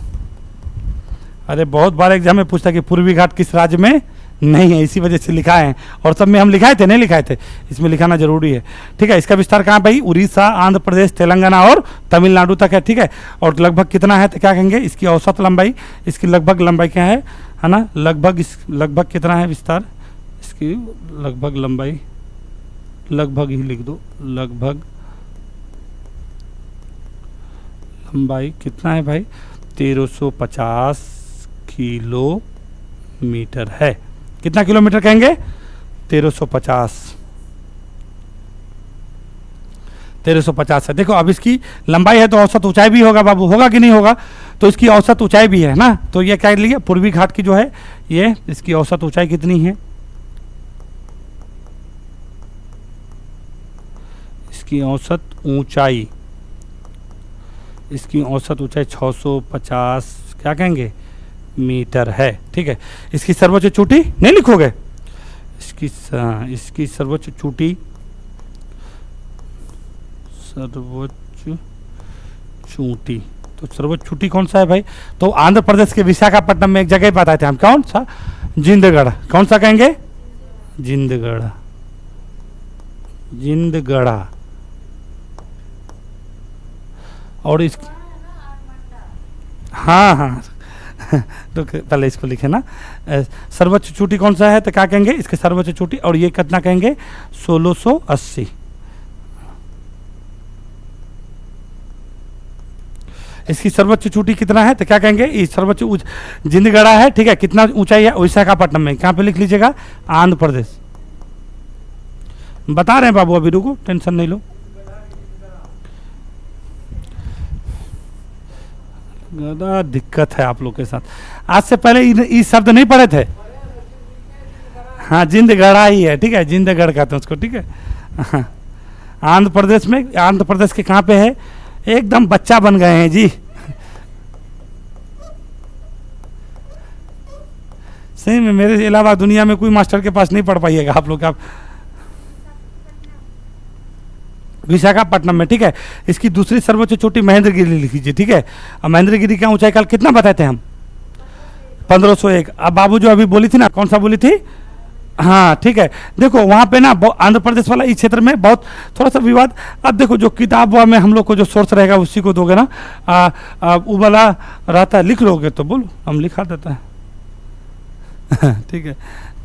अरे बहुत बार एग्जाम में पूछता कि पूर्वी घाट किस राज्य में नहीं है, इसी वजह से लिखा है। और सब में हम लिखाए थे, नहीं लिखाए थे, इसमें लिखाना जरूरी है, ठीक है। इसका विस्तार कहाँ भाई, उड़ीसा, आंध्र प्रदेश, तेलंगाना और तमिलनाडु तक है, ठीक है। और लगभग कितना है, तो क्या कहेंगे, इसकी औसत लंबाई, इसकी लगभग लंबाई क्या है ना, लगभग इस लगभग कितना है विस्तार, इसकी लगभग लंबाई, लगभग ही लिख दो, लगभग लंबाई कितना है भाई, 1350 किलोमीटर है। कितना किलोमीटर कहेंगे, 1350 है। देखो अब इसकी लंबाई है तो औसत ऊंचाई भी होगा बाबू, होगा कि नहीं होगा, तो इसकी औसत ऊंचाई भी है ना। तो ये क्या लिए, पूर्वी घाट की जो है ये, इसकी औसत ऊंचाई कितनी है, इसकी औसत ऊंचाई, इसकी औसत ऊंचाई 650 क्या कहेंगे मीटर है, ठीक है। इसकी सर्वोच्च चोटी नहीं लिखोगे, इसकी सर्वोच्च चोटी, सर्वोच्च चोटी, तो सर्वोच्च चोटी कौन सा है भाई, तो आंध्र प्रदेश के विशाखापट्टनम में एक जगह बताए थे हम, कौन सा, जिंदगढ़, कौन सा कहेंगे, जिंदगढ़, जिंदगढ़ा। और इस, हाँ हाँ तो पहले इसको लिखे ना, सर्वोच्च चोटी कौन सा है, तो क्या कहेंगे, इसके सर्वोच्च चोटी, और ये कितना कहेंगे, 1680। इसकी सर्वोच्च चोटी कितना है, तो क्या कहेंगे, ये सर्वोच्च जिंदगढ़ा है, ठीक है। कितना ऊंचाई है, विशाखापट्टनम में, कहाँ पे लिख लीजिएगा, आंध्र प्रदेश। बता रहे हैं बाबू, अभी रुको, टेंशन नहीं लो। ज़्यादा दिक्कत है आप लोग के साथ, आज से पहले ये शब्द नहीं पढ़े थे, हाँ जिंदगढ़ा ही है, ठीक है, जिंदगढ़ कहते हैं उसको, ठीक है। हाँ। आंध्र प्रदेश में, आंध्र प्रदेश के कहाँ पे है, एकदम बच्चा बन गए हैं जी, सही में मेरे अलावा दुनिया में कोई मास्टर के पास नहीं पढ़ पाइएगा आप लोग, आप विशाखापट्टनम में, ठीक है। इसकी दूसरी सर्वोच्च चोटी महेंद्रगिरी लिख लीजिए, ठीक है। अब महेंद्रगिरी का ऊंचाई काल कितना बताए थे हम, 1501। अब बाबू जो अभी बोली थी ना, कौन सा बोली थी, हाँ ठीक है। देखो वहाँ पे ना आंध्र प्रदेश वाला इस क्षेत्र में बहुत थोड़ा सा विवाद। अब देखो जो किताब में हम लोग को जो सोर्स रहेगा उसी को दोगे ना, वो वाला रहता है, लिख लोगे तो बोलो, हम लिखा देता है ठीक है।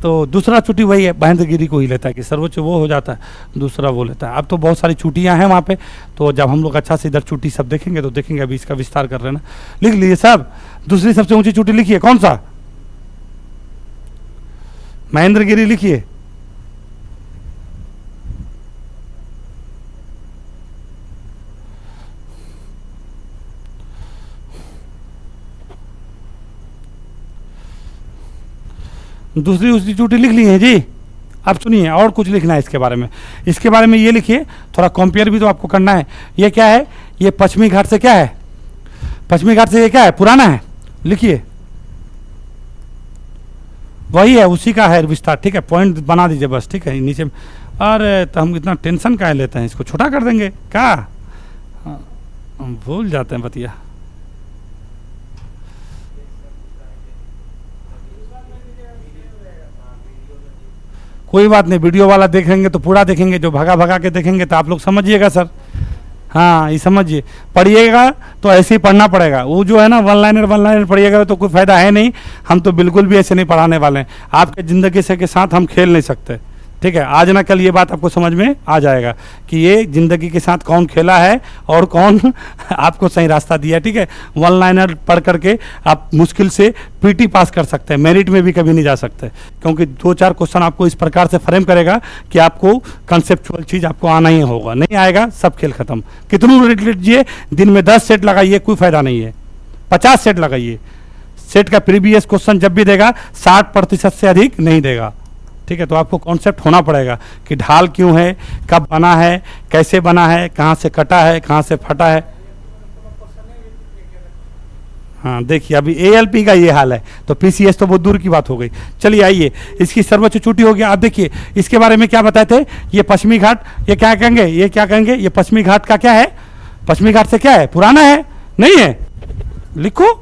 तो दूसरा चोटी वही है, महेंद्रगिरी को ही लेता है कि सर्वोच्च वो हो जाता है, दूसरा वो लेता है। अब तो बहुत सारी चोटियाँ हैं वहाँ पे, तो जब हम लोग अच्छा से इधर चोटी सब देखेंगे तो देखेंगे, अभी इसका विस्तार कर रहे हैं ना, लिख लीजिए सब। दूसरी सबसे ऊंची चोटी लिखिए, कौन सा, महेंद्रगिरी लिखिए। दूसरी उसकी चोटी लिख ली है जी। अब सुनिए और कुछ लिखना है इसके बारे में, इसके बारे में ये लिखिए, थोड़ा कंपेयर भी तो आपको करना है। ये क्या है, ये पश्चिमी घाट से क्या है, पश्चिमी घाट से ये क्या है, पुराना है, लिखिए वही है, उसी का है विस्तार, ठीक है। पॉइंट बना दीजिए बस, ठीक है नीचे। अरे तो हम इतना टेंशन काहे लेते हैं, इसको छोटा कर देंगे क्या, हम भूल जाते हैं बतिया। कोई बात नहीं, वीडियो वाला देखेंगे तो पूरा देखेंगे, जो भगा भगा के देखेंगे तो आप लोग समझिएगा सर। हाँ, ये समझिए, पढ़िएगा तो ऐसे ही पढ़ना पड़ेगा। वो जो है ना वन लाइनर पढ़िएगा तो कोई फ़ायदा है नहीं। हम तो बिल्कुल भी ऐसे नहीं पढ़ाने वाले हैं। आपके ज़िंदगी से के साथ हम खेल नहीं सकते, ठीक है। आज ना कल ये बात आपको समझ में आ जाएगा कि ये ज़िंदगी के साथ कौन खेला है और कौन आपको सही रास्ता दिया, ठीक है। वन लाइनर पढ़ करके आप मुश्किल से पीटी पास कर सकते हैं, मेरिट में भी कभी नहीं जा सकते, क्योंकि 2-4 क्वेश्चन आपको इस प्रकार से फ्रेम करेगा कि आपको कंसेप्चुअल चीज़ आपको आना ही होगा। नहीं आएगा, सब खेल खत्म। कितनों रेट लीजिए, दिन में 10 सेट लगाइए, कोई फ़ायदा नहीं है। 50 सेट लगाइए। सेट का प्रीवियस क्वेश्चन जब भी देगा 60% से अधिक नहीं देगा, ठीक है। तो आपको कॉन्सेप्ट होना पड़ेगा कि ढाल क्यों है, कब बना है, कैसे बना है, कहाँ से कटा है, कहाँ से फटा है। हाँ देखिए, अभी एएलपी का ये हाल है, तो पीसीएस तो बहुत दूर की बात हो गई। चलिए आइए, इसकी सर्वोच्च चोटी हो गया। आप देखिए इसके बारे में क्या बताए थे, ये पश्चिमी घाट, ये क्या कहेंगे, ये क्या कहेंगे, ये पश्चिमी घाट का क्या है, पश्चिमी घाट से क्या है, पुराना है, नहीं है, लिखो।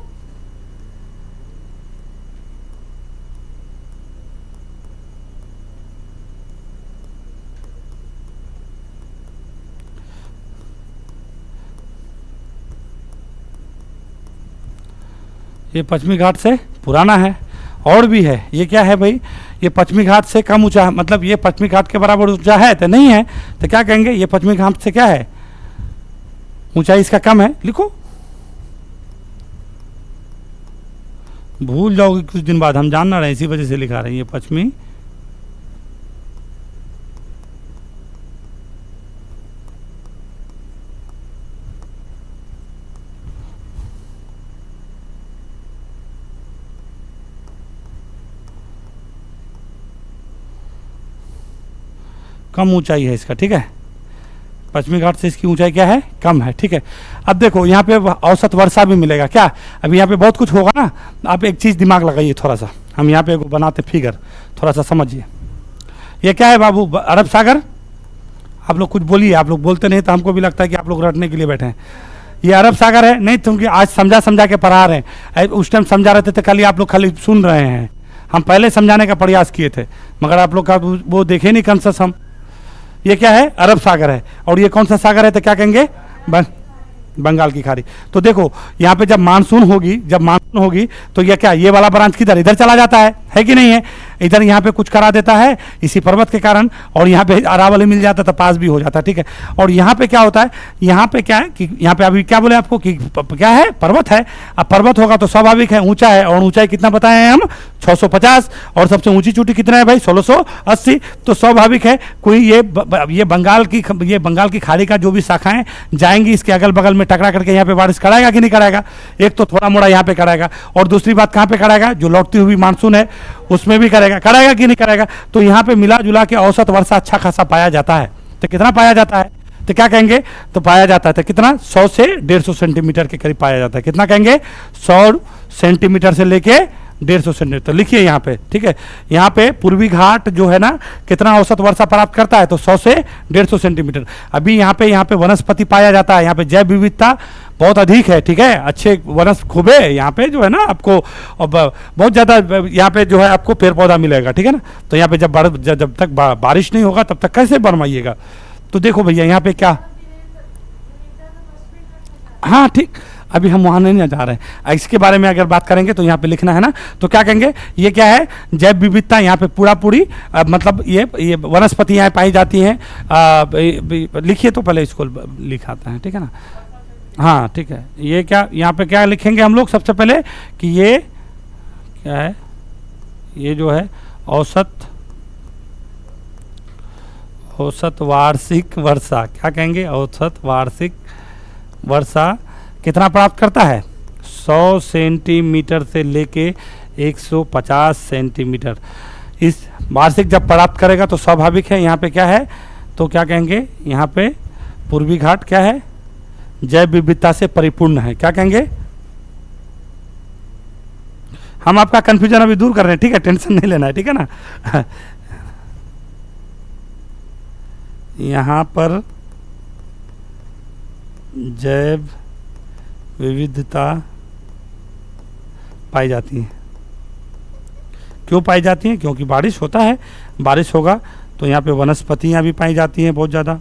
ये पश्चिमी घाट से पुराना है। और भी है, ये क्या है भाई, ये पश्चिमी घाट से कम ऊंचा है, मतलब ये पश्चिमी घाट के बराबर ऊंचा है तो नहीं है, तो क्या कहेंगे, ये पश्चिमी घाट से क्या है, ऊंचाई इसका कम है, लिखो। भूल जाओगे कुछ दिन बाद, हम जानना रहे, इसी वजह से लिखा रहे हैं। ये पश्चिमी कम ऊंचाई है इसका, ठीक है। पश्चिमी घाट से इसकी ऊंचाई क्या है, कम है, ठीक है। अब देखो यहाँ पे औसत वर्षा भी मिलेगा क्या, अब यहाँ पे बहुत कुछ होगा ना। आप एक चीज़ दिमाग लगाइए थोड़ा सा, हम यहाँ पे बनाते फिगर, थोड़ा सा समझिए। ये क्या है बाबू, अरब सागर। आप लोग कुछ बोलिए, आप लोग बोलते नहीं तो हमको भी लगता है कि आप लोग रटने के लिए बैठे हैं। ये अरब सागर है, नहीं तुम आज समझा के पढ़ा रहे हैं, उस टाइम समझा रहे थे, खाली आप लोग खाली सुन रहे हैं। हम पहले समझाने का प्रयास किए थे, मगर आप लोग का वो देखे नहीं कंसेस हम। ये क्या है, अरब सागर है। और ये कौन सा सागर है, तो क्या कहेंगे, बंगाल की खाड़ी। तो देखो यहाँ पे जब मानसून होगी तो ये क्या, ये वाला ब्रांच किधर, इधर चला जाता है कि नहीं है, इधर यहाँ पे कुछ करा देता है इसी पर्वत के कारण, और यहाँ पे अरावली मिल जाता तो पास भी हो जाता, ठीक है। और यहाँ पे क्या होता है, यहाँ पे क्या है कि यहाँ पे अभी क्या बोले आपको कि क्या है, पर्वत है। अब पर्वत होगा तो स्वाभाविक है ऊंचा है, और ऊंचाई कितना बताए हैं हम, 650, और सबसे ऊंची चोटी कितना है भाई, 1680। तो स्वाभाविक है कोई ये बंगाल की खाड़ी का जो भी शाखाएं जाएंगी इसके अगल बगल में टकरा करके यहाँ पे बारिश कराएगा कि नहीं कराएगा। एक तो थोड़ा मोड़ा यहाँ पे कराएगा, और दूसरी बात कहाँ पे कराएगा, जो लौटती हुई मानसून है उसमें भी कराएगा कि नहीं कराएगा। तो यहाँ पे मिला जुला के औसत वर्षा अच्छा खासा पाया जाता है। तो कितना पाया जाता है, तो क्या कहेंगे, तो पाया जाता है तो कितना, 100 से 150 सेंटीमीटर के करीब पाया जाता है। कितना कहेंगे, 100 सेंटीमीटर से लेके 150 सेंटीमीटर। तो लिखिए यहाँ पे, ठीक है। यहाँ पे पूर्वी घाट जो है ना कितना औसत वर्षा प्राप्त करता है, तो 100 से 150 सेंटीमीटर। अभी यहाँ पे वनस्पति पाया जाता है, यहाँ पे जैव विविधता बहुत अधिक है, ठीक है। अच्छे वनस्पति खूबे यहाँ पे जो है ना आपको, बहुत ज़्यादा यहाँ पे जो है आपको पेड़ पौधा मिलेगा, ठीक है ना। तो यहाँ पे जब तक बारिश नहीं होगा तब तक कैसे बनवाइएगा। तो देखो भैया यहाँ पे क्या, हाँ ठीक, अभी हम वहाँ नहीं जा रहे हैं। इसके बारे में अगर बात करेंगे तो यहाँ पे लिखना है ना, तो क्या कहेंगे, ये क्या है, जैव विविधता यहाँ पे पूरी मतलब ये वनस्पति यहाँ पाई जाती हैं। लिखिए तो पहले इसको लिखाता है, ठीक है ना। हाँ ठीक है, ये क्या, यहाँ पे क्या लिखेंगे हम लोग सबसे पहले कि ये क्या है, ये जो है औसत वार्षिक वर्षा, क्या कहेंगे, औसत वार्षिक वर्षा कितना प्राप्त करता है, 100 सेंटीमीटर से लेके 150 सेंटीमीटर। इस वार्षिक जब प्राप्त करेगा तो स्वाभाविक है यहाँ पे क्या है, तो क्या कहेंगे, यहाँ पे पूर्वी घाट क्या है, जैव विविधता से परिपूर्ण है। क्या कहेंगे, हम आपका कंफ्यूजन अभी दूर कर रहे हैं, ठीक है, टेंशन नहीं लेना है, ठीक है ना। यहाँ पर जैव विविधता पाई जाती है। क्यों पाई जाती है, क्योंकि बारिश होता है, बारिश होगा तो यहाँ पे वनस्पतियाँ भी पाई जाती हैं, बहुत ज़्यादा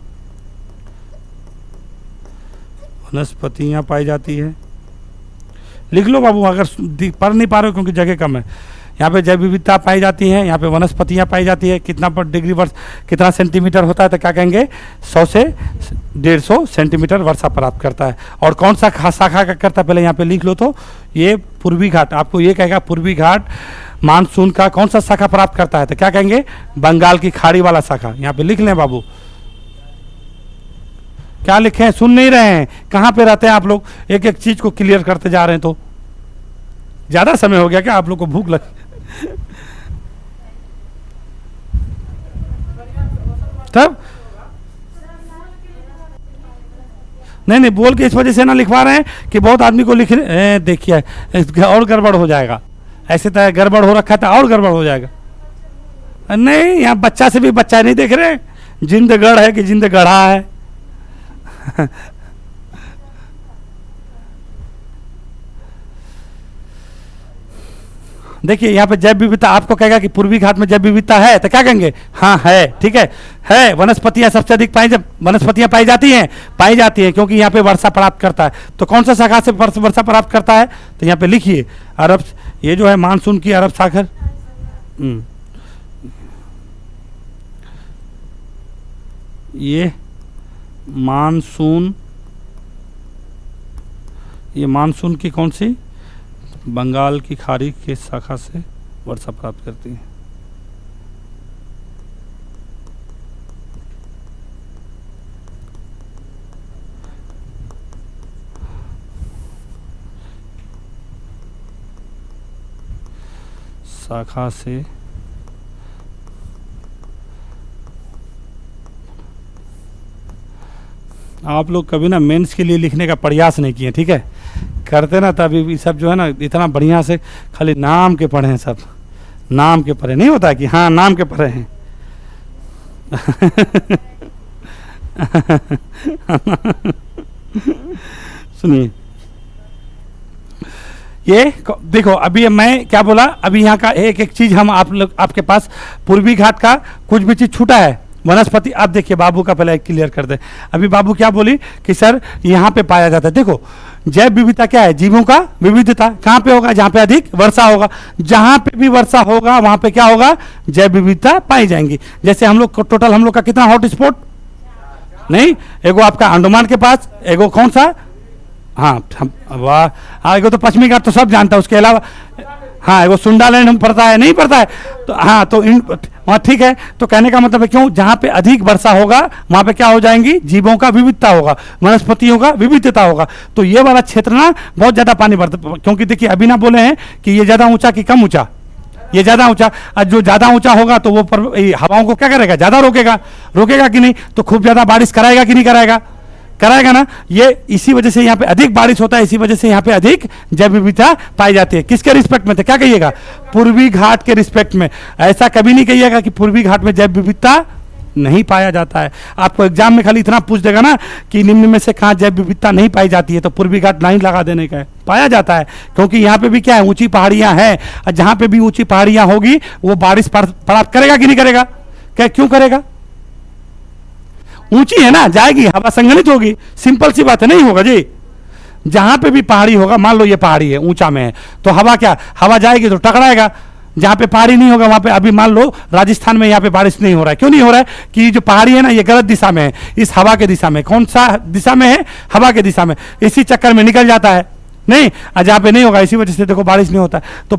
वनस्पतियाँ पाई जाती है। लिख लो बाबू, अगर पढ़ नहीं पा रहे हो क्योंकि जगह कम है। यहाँ पे जैव विविधता पाई जाती है, यहाँ पे वनस्पतियाँ पाई जाती है। कितना पर डिग्री वर्ष, कितना सेंटीमीटर होता है, तो क्या कहेंगे 100 से 150 सेंटीमीटर वर्षा प्राप्त करता है। और कौन सा शाखा का करता है, पहले यहाँ पे लिख लो। तो ये पूर्वी घाट, आपको ये कहेगा पूर्वी घाट मानसून का कौन सा शाखा प्राप्त करता है, तो क्या कहेंगे बंगाल की खाड़ी वाला शाखा। यहाँ पे लिख लें बाबू, क्या लिखे हैं, सुन नहीं रहे हैं, कहाँ पे रहते हैं आप लोग, एक एक चीज को क्लियर करते जा रहे हैं। तो ज्यादा समय हो गया क्या, आप लोग को भूख लग तब नहीं नहीं बोल के इस वजह से ना लिखवा रहे हैं कि बहुत आदमी को लिख देखिए और गड़बड़ हो जाएगा। ऐसे तरह गड़बड़ हो रखा था और गड़बड़ हो जाएगा। नहीं, यहाँ बच्चा से भी बच्चा नहीं देख रहे, जिंदगढ़ है कि जिंद गढ़ा है। देखिए यहाँ पे जैव विविधता आपको कहेगा कि पूर्वी घाट में जैव विविधता है, तो क्या कहेंगे हाँ है, ठीक है। वनस्पतियां सबसे अधिक वनस्पतियां पाई जाती हैं क्योंकि यहाँ पे वर्षा प्राप्त करता है। तो कौन सा शाखा से वर्षा प्राप्त करता है, तो यहाँ पे लिखिए अरब, ये जो है मानसून की अरब सागर। ये मानसून की कौन सी, बंगाल की खाड़ी के शाखा से वर्षा प्राप्त करती है। शाखा से आप लोग कभी ना मेंस के लिए लिखने का प्रयास नहीं किए, ठीक है। करते ना तभी सब जो है ना इतना बढ़िया से खाली नाम के पढ़े हैं, सब नाम के पढ़े, नहीं होता कि हाँ नाम के पढ़े हैं। सुनिए, ये देखो अभी मैं क्या बोला, अभी यहाँ का एक एक चीज हम आप लोग आपके पास पूर्वी घाट का कुछ भी चीज छूटा है वनस्पति। आप देखिए बाबू का पहले क्लियर कर दे। अभी बाबू क्या बोली कि सर यहाँ पे पाया जाता है। देखो जैव विविधता क्या है, जीवों का विविधता। कहाँ पे होगा, जहाँ पे अधिक वर्षा होगा। जहाँ पे भी वर्षा होगा वहाँ पे क्या होगा, जैव विविधता पाई जाएंगी। जैसे हम लोग टोटल हम लोग का कितना हॉट स्पॉट, नहीं एगो आपका अंडमान के पास, एगो कौन सा, हाँ वाह, एगो तो पश्चिमी घाट तो सब जानता है, उसके अलावा हाँ एगो सुंडालैंड हम पढ़ता है, नहीं पढ़ता है तो हाँ, तो इन वहाँ ठीक है। तो कहने का मतलब है क्यों, जहाँ पे अधिक वर्षा होगा वहाँ पे क्या हो जाएंगी, जीवों का विविधता होगा, वनस्पतियों का विविधता होगा। तो ये वाला क्षेत्र ना बहुत ज़्यादा पानी बढ़ता, क्योंकि देखिए अभी ना बोले हैं कि ये ज़्यादा ऊंचा कि कम ऊंचा, ये ज़्यादा ऊंचा। जो ज़्यादा ऊंचा होगा तो वो हवाओं को क्या करेगा, ज़्यादा रोकेगा कि नहीं, तो खूब ज़्यादा बारिश कराएगा कि नहीं कराएगा ना। ये इसी वजह से यहाँ पे अधिक बारिश होता है, इसी वजह से यहाँ पे अधिक जैव विविधता पाई जाती है। किसके रिस्पेक्ट में, तो क्या कहिएगा, पूर्वी घाट के रिस्पेक्ट में। ऐसा कभी नहीं कहिएगा कि पूर्वी घाट में जैव विविधता नहीं पाया जाता है। आपको एग्जाम में खाली इतना पूछ देगा ना कि निम्न में से कहाँ जैव विविधता नहीं पाई जाती है, तो पूर्वी घाट लाइन लगा देने का है, पाया जाता है। क्योंकि यहाँ पे भी क्या है, ऊंची पहाड़ियाँ हैं, और जहाँ पे भी ऊंची पहाड़ियाँ होगी वो बारिश प्राप्त करेगा कि नहीं करेगा, क्या क्यों करेगा, ऊंची है ना, जाएगी, हवा संघनित होगी, सिंपल सी बात है, नहीं होगा जी। जहां पे भी पहाड़ी होगा, मान लो ये पहाड़ी है, ऊंचा में है, तो हवा जाएगी तो टकराएगा। जहां पे पहाड़ी नहीं होगा वहां पे, अभी मान लो राजस्थान में यहाँ पे बारिश नहीं हो रहा है, क्यों नहीं हो रहा है कि जो पहाड़ी है ना ये गलत दिशा में है, इस हवा के दिशा में। कौन सा दिशा में है, हवा के दिशा में, इसी चक्कर में निकल जाता है, नहीं, जहाँ पे नहीं होगा इसी वजह से देखो बारिश नहीं होता। तो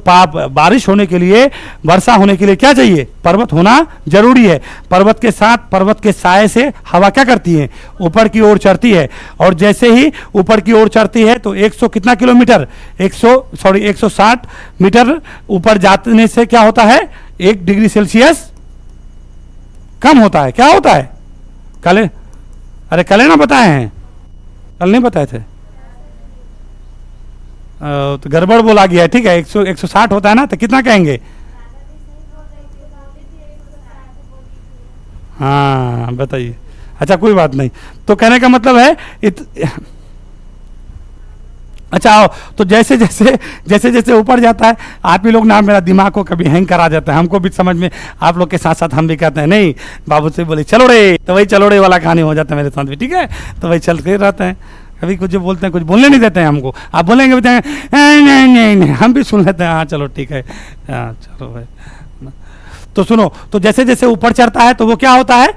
बारिश होने के लिए, वर्षा होने के लिए क्या चाहिए, पर्वत होना जरूरी है। पर्वत के साथ, पर्वत के साए से हवा क्या करती है, ऊपर की ओर चढ़ती है, और जैसे ही ऊपर की ओर चढ़ती है तो 100 कितना किलोमीटर, 160 मीटर ऊपर जाने से क्या होता है, 1 डिग्री सेल्सियस कम होता है। क्या होता है, कल ना बताए हैं, कल नहीं बताए थे, तो गड़बड़ बोला गया है, ठीक है। 160 होता है ना, तो कितना कहेंगे, हाँ बताइए, अच्छा कोई बात नहीं। तो कहने का मतलब है अच्छा आओ, तो जैसे जैसे ऊपर जाता है, आप ही लोग ना मेरा दिमाग को कभी हैंग करा जाता है, हमको भी समझ में, आप लोग के साथ साथ हम भी कहते हैं नहीं बाबू से बोले चलो रे, तो वही चलो रे वाला कहानी हो जाता है मेरे साथ भी, ठीक है। तो वही चलते रहते हैं, कभी कुछ जो बोलते हैं कुछ बोलने नहीं देते हैं हमको, आप बोलेंगे बोलते हैं नहीं, हम भी सुन लेते हैं, हाँ चलो ठीक है, हाँ चलो भाई। तो सुनो, तो जैसे जैसे ऊपर चढ़ता है तो वो क्या होता है,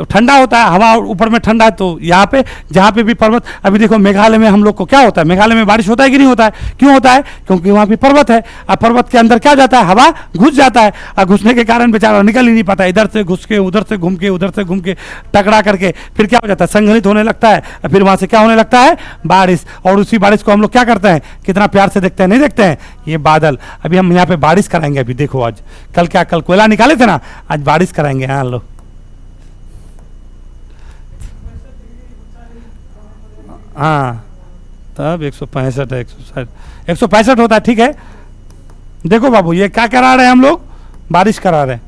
ठंडा होता है, हवा ऊपर में ठंडा है। तो यहाँ पे जहाँ पे भी पर्वत, अभी देखो मेघालय में हम लोग को क्या होता है, मेघालय में बारिश होता है कि नहीं होता है, क्यों होता है, क्योंकि वहाँ पे पर्वत है। अब पर्वत के अंदर क्या जाता है, हवा घुस जाता है, और घुसने के कारण बेचारा निकल ही नहीं पाता, इधर से घुस के उधर से घूम के उधर से घूम के टकरा करके फिर क्या हो जाता है, संघनित होने लगता है, फिर वहाँ से क्या होने लगता है, बारिश। और उसी बारिश को हम लोग क्या करते हैं, कितना प्यार से देखते हैं, नहीं देखते हैं, ये बादल। अभी हम यहाँ पे बारिश कराएंगे, अभी देखो आज, कल क्या, कल कोयला निकाले थे ना, आज बारिश कराएंगे। हाँ लो, हाँ तब 165 है, 165 होता है, ठीक है। देखो बाबू, ये क्या करा रहे हैं हम लोग, बारिश करा रहे हैं,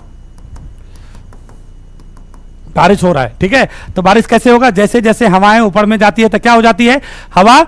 बारिश हो रहा है, ठीक है। तो बारिश कैसे होगा, जैसे जैसे हवाएं ऊपर में जाती है तो क्या हो जाती है, हवा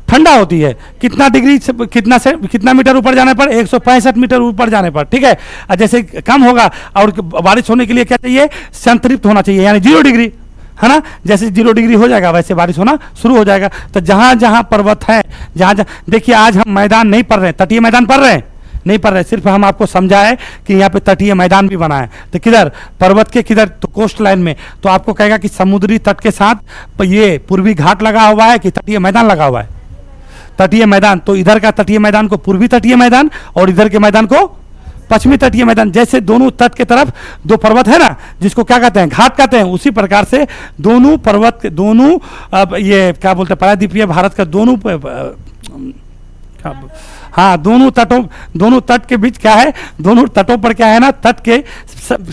ठंडा होती है। कितना डिग्री से कितना मीटर ऊपर जाने पर, 165 मीटर ऊपर जाने पर, ठीक है। और जैसे कम होगा, और बारिश होने के लिए क्या चाहिए, संतृप्त होना चाहिए, यानी 0 डिग्री, है ना। जैसे 0 डिग्री हो जाएगा वैसे बारिश होना शुरू हो जाएगा। तो जहां जहां पर्वत है, जहां जहां, देखिए आज हम मैदान नहीं पढ़ रहे, तटीय मैदान पढ़ रहे हैं, नहीं पढ़ रहे, सिर्फ हम आपको समझाए कि यहाँ पे तटीय मैदान भी बना है। तो किधर, पर्वत के किधर, तो कोस्ट लाइन में। तो आपको कहेगा कि समुद्री तट के साथ ये पूर्वी घाट लगा हुआ है कि तटीय मैदान लगा हुआ है, तटीय मैदान। तो इधर का तटीय मैदान को पूर्वी तटीय मैदान, और इधर के मैदान को पश्चिमी तटीय मैदान। जैसे दोनों तट के तरफ दो पर्वत है ना, जिसको क्या कहते हैं, घाट कहते हैं, उसी प्रकार से दोनों पर्वत के दोनों, ये क्या बोलते हैं, प्रायद्वीपीय भारत का दोनों, हाँ दोनों तट के बीच क्या है, दोनों तटों पर क्या है ना, तट के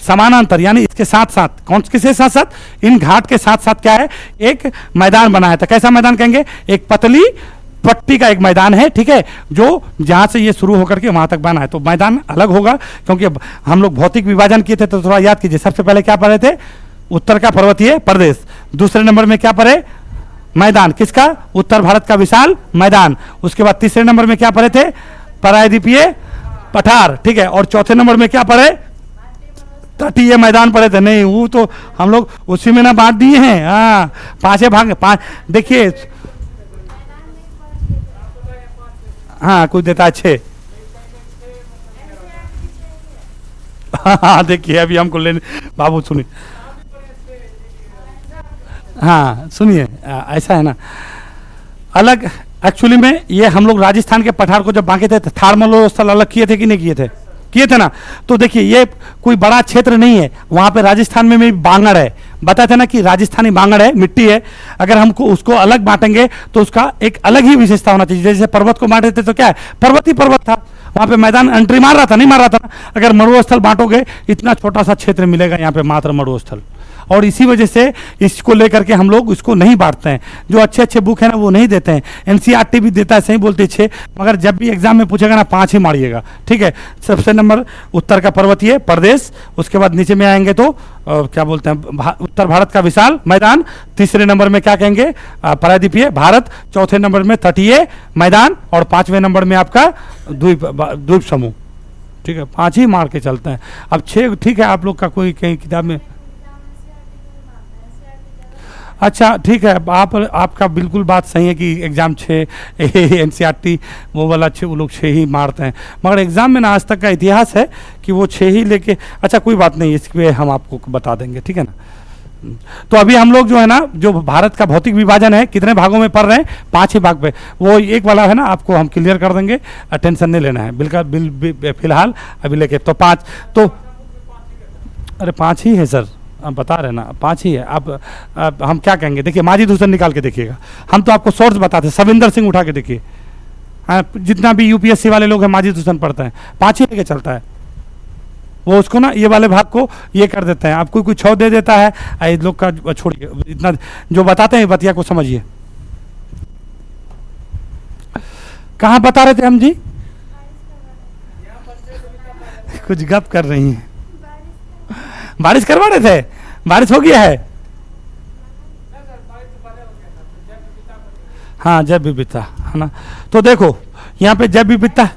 समानांतर, यानी इसके साथ साथ, कौन किसके साथ साथ, इन घाट के साथ साथ क्या है, एक मैदान बना है। तो कैसा मैदान कहेंगे, एक पतली पट्टी का एक मैदान है, ठीक है, जो जहां से ये शुरू होकर के वहां तक बना है। तो मैदान अलग होगा, क्योंकि हम लोग भौतिक विभाजन किए थे, तो थोड़ा याद कीजिए। सबसे पहले क्या पढ़े थे, उत्तर का पर्वतीय प्रदेश, दूसरे नंबर में क्या पढ़े, मैदान, किसका, उत्तर भारत का विशाल मैदान। उसके बाद तीसरे नंबर में क्या पढ़े थे, प्रायद्वीपीय पठार, ठीक है। और चौथे नंबर में क्या पढ़े, तटीय मैदान पढ़े थे। नहीं, वो तो हम लोग उसी में ना बांट दिए हैं, हाँ पांचों भाग, पांच, देखिए, हाँ कुछ देता है 6, हाँ देखिए अभी हमको लेने, बाबू सुनिए, हाँ सुनिए, ऐसा है ना, अलग एक्चुअली में ये हम लोग राजस्थान के पठार को जब बांके थे, थारमलो स्थल अलग किए थे कि नहीं किए थे, किए थे ना। तो देखिए ये कोई बड़ा क्षेत्र नहीं है, वहाँ पे राजस्थान में भी बांगड़ है, बताए थे ना कि राजस्थानी बांगड़ है, मिट्टी है। अगर हमको उसको अलग बांटेंगे तो उसका एक अलग ही विशेषता होना चाहिए। जैसे पर्वत को बांटे थे तो क्या है, पर्वत ही पर्वत था, वहाँ पे मैदान एंट्री मार रहा था, नहीं मार रहा था। अगर मरुस्थल बांटोगे, इतना छोटा सा क्षेत्र मिलेगा यहाँ पे मात्र मरुस्थल। और इसी वजह से इसको लेकर के हम लोग इसको नहीं बांटते हैं। जो अच्छे अच्छे बुक है ना वो नहीं देते हैं, एनसीईआरटी भी देता है, सही बोलते 6, मगर जब भी एग्जाम में पूछेगा ना 5 ही मारिएगा, ठीक है। सबसे नंबर उत्तर का पर्वतीय प्रदेश, उसके बाद नीचे में आएंगे तो क्या बोलते हैं, उत्तर भारत का विशाल मैदान, तीसरे नंबर में क्या कहेंगे, प्रायद्वीपीय भारत, चौथे नंबर में तटीय मैदान, और 5वें नंबर में आपका द्वीप समूह, ठीक है। 5 ही मार के चलते हैं। अब 6 ठीक है, आप लोग का कोई कहीं किताब में, अच्छा ठीक है, आपका बिल्कुल बात सही है कि एग्ज़ाम 6 एनसीईआरटी वो वाला 6, वो लोग 6 ही मारते हैं, मगर एग्ज़ाम में ना आज तक का इतिहास है कि वो 6 ही लेके, अच्छा कोई बात नहीं, इस पे हम आपको बता देंगे, ठीक है ना। तो अभी हम लोग जो है ना, जो भारत का भौतिक विभाजन है, कितने भागों में पढ़ रहे हैं, 5 ही भाग पे, वो एक वाला है ना, आपको हम क्लियर कर देंगे, टेंशन नहीं लेना है, बिल्कुल फिलहाल अभी लेके तो 5, तो अरे 5 ही है सर, आप बता रहे ना 5 ही है। अब हम क्या कहेंगे, देखिए माजिद हुसैन निकाल के देखिएगा, हम तो आपको सोर्स बताते, सविंदर सिंह उठा के देखिए, जितना भी यूपीएससी वाले लोग हैं माजिद हुसैन पढ़ते हैं, 5 ही लेके चलता है। वो उसको ना ये वाले भाग को ये कर देते हैं, आपको कोई 6 दे देता है, इस लोग का छोड़िए, इतना जो बताते हैं बतिया को समझिए। कहाँ बता रहे थे हम जी, कुछ गप कर रही हैं, बारिश करवा रहे थे, बारिश हो गया है, हाँ जैव विविधता है ना। तो देखो यहाँ पे जैव विविधता,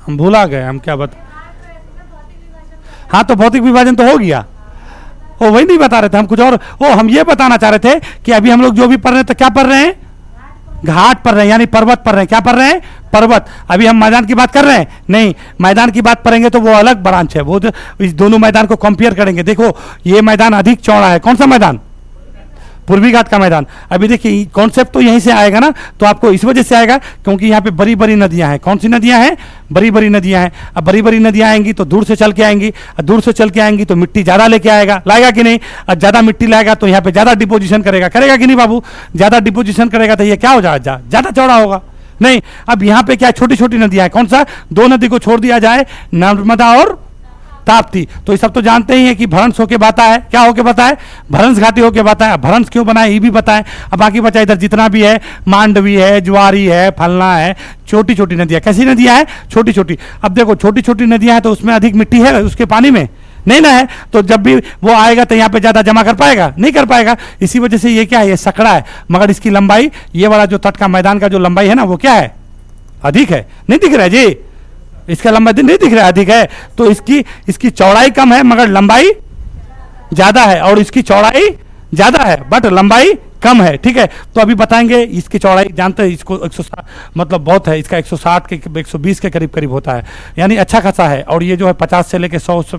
हम भूला गए हम क्या बता, हाँ तो भौतिक विभाजन तो हो गया, वो वही नहीं बता रहे थे हम, कुछ और वो हम ये बताना चाह रहे थे कि अभी हम लोग जो भी पढ़ रहे हैं तो क्या पढ़ रहे हैं, घाट पढ़ रहे हैं, यानी पर्वत पढ़ रहे हैं। क्या पढ़ रहे हैं, पर्वत। अभी हम मैदान की बात कर रहे हैं, नहीं मैदान की बात पढ़ेंगे तो वो अलग ब्रांच है, वो इस दोनों मैदान को कंपेयर करेंगे। देखो ये मैदान अधिक चौड़ा है, कौन सा मैदान, पूर्वी घाट का मैदान। अभी देखिए कॉन्सेप्ट तो यहीं से आएगा ना, तो आपको इस वजह से आएगा क्योंकि यहाँ पे बड़ी बड़ी नदियां हैं। कौन सी नदियां हैं, बड़ी बड़ी नदियां हैं। अब बड़ी बड़ी नदियां आएंगी तो दूर से चल के आएंगी, दूर से चल के आएंगी तो मिट्टी ज्यादा लेके आएगा, लाएगा कि नहीं, और ज्यादा मिट्टी लाएगा तो यहाँ पे ज्यादा डिपोजिशन करेगा, करेगा कि नहीं बाबू, ज्यादा डिपोजिशन करेगा तो ये क्या हो जाएगा, ज्यादा चौड़ा होगा। नहीं अब यहाँ पे क्या छोटी छोटी नदियां हैं, कौन सा, दो नदी को छोड़ दिया जाए, नर्मदा और ताप्ती। तो ये सब तो जानते ही है कि भ्रंश होके बहता है, क्या होके बहता है, भ्रंश घाटी होके बहता है। भ्रंश क्यों बना है ये भी बताएं। अब बाकी बचा इधर जितना भी है, मांडवी है, ज्वारी है, फलना है, छोटी छोटी नदियां। कैसी नदियां हैं, छोटी छोटी। अब देखो छोटी छोटी नदियां हैं तो उसमें अधिक मिट्टी है उसके पानी में, नहीं ना है, तो जब भी वो आएगा तो यहाँ पे ज्यादा जमा कर पाएगा, नहीं कर पाएगा। इसी वजह से ये क्या है, ये सकड़ा है, मगर इसकी लंबाई, ये वाला जो तट का मैदान का जो लंबाई है ना वो क्या है, अधिक है। नहीं दिख रहा है जी, इसका लंबाई नहीं दिख रहा है, अधिक है। तो इसकी चौड़ाई कम है मगर लंबाई ज्यादा है, और इसकी चौड़ाई ज्यादा है बट लंबाई कम है, ठीक है। तो अभी बताएंगे इसकी चौड़ाई, जानते हैं इसको 160 मतलब बहुत है, इसका 160 के 120 के करीब करीब होता है, यानी अच्छा खासा है। और ये जो है 50 से लेके 100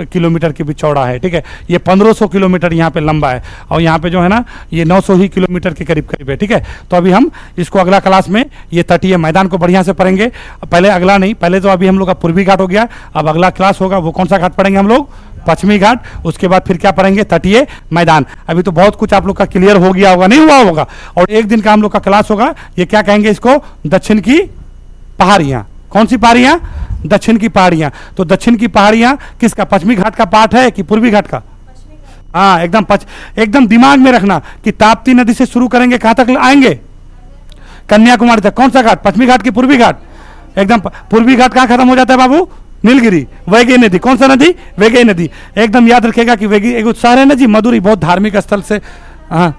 किलोमीटर के भी चौड़ा है, ठीक है। ये 1500 किलोमीटर यहाँ पे लंबा है, और यहाँ पे जो है ना ये 900 ही किलोमीटर के करीब करीब है, ठीक है। तो अभी हम इसको अगला क्लास में ये तटीय मैदान को बढ़िया से पढ़ेंगे। पहले अगला नहीं, पहले तो अभी हम लोग का पूर्वी घाट हो गया, अब अगला क्लास होगा वो कौन सा घाट पढ़ेंगे हम लोग, पश्चिमी घाट। उसके बाद फिर क्या पढ़ेंगे, तटीय मैदान। अभी तो बहुत कुछ आप लोग का क्लियर हो गया होगा, नहीं हुआ होगा। और एक दिन का हम लोग का क्लास होगा, ये क्या कहेंगे इसको, दक्षिण की पहाड़ियां। कौन सी पहाड़ियां, दक्षिण की पहाड़ियां। तो दक्षिण की पहाड़ियां किसका, पश्चिमी घाट का पार्ट है कि पूर्वी घाट का, हाँ एकदम दिमाग में रखना कि ताप्ती नदी से शुरू करेंगे कहां तक आएंगे, कन्याकुमारी तक। कौन सा घाट, पश्चिमी घाट की पूर्वी घाट, एकदम पूर्वी घाट कहां खत्म हो जाता है बाबू, नीलगिरी, वैगई नदी। कौन सा नदी, वैगई नदी। एकदम याद रखेगा कि वैगई एक शहर है ना जी, मधुरी, बहुत धार्मिक स्थल से, हाँ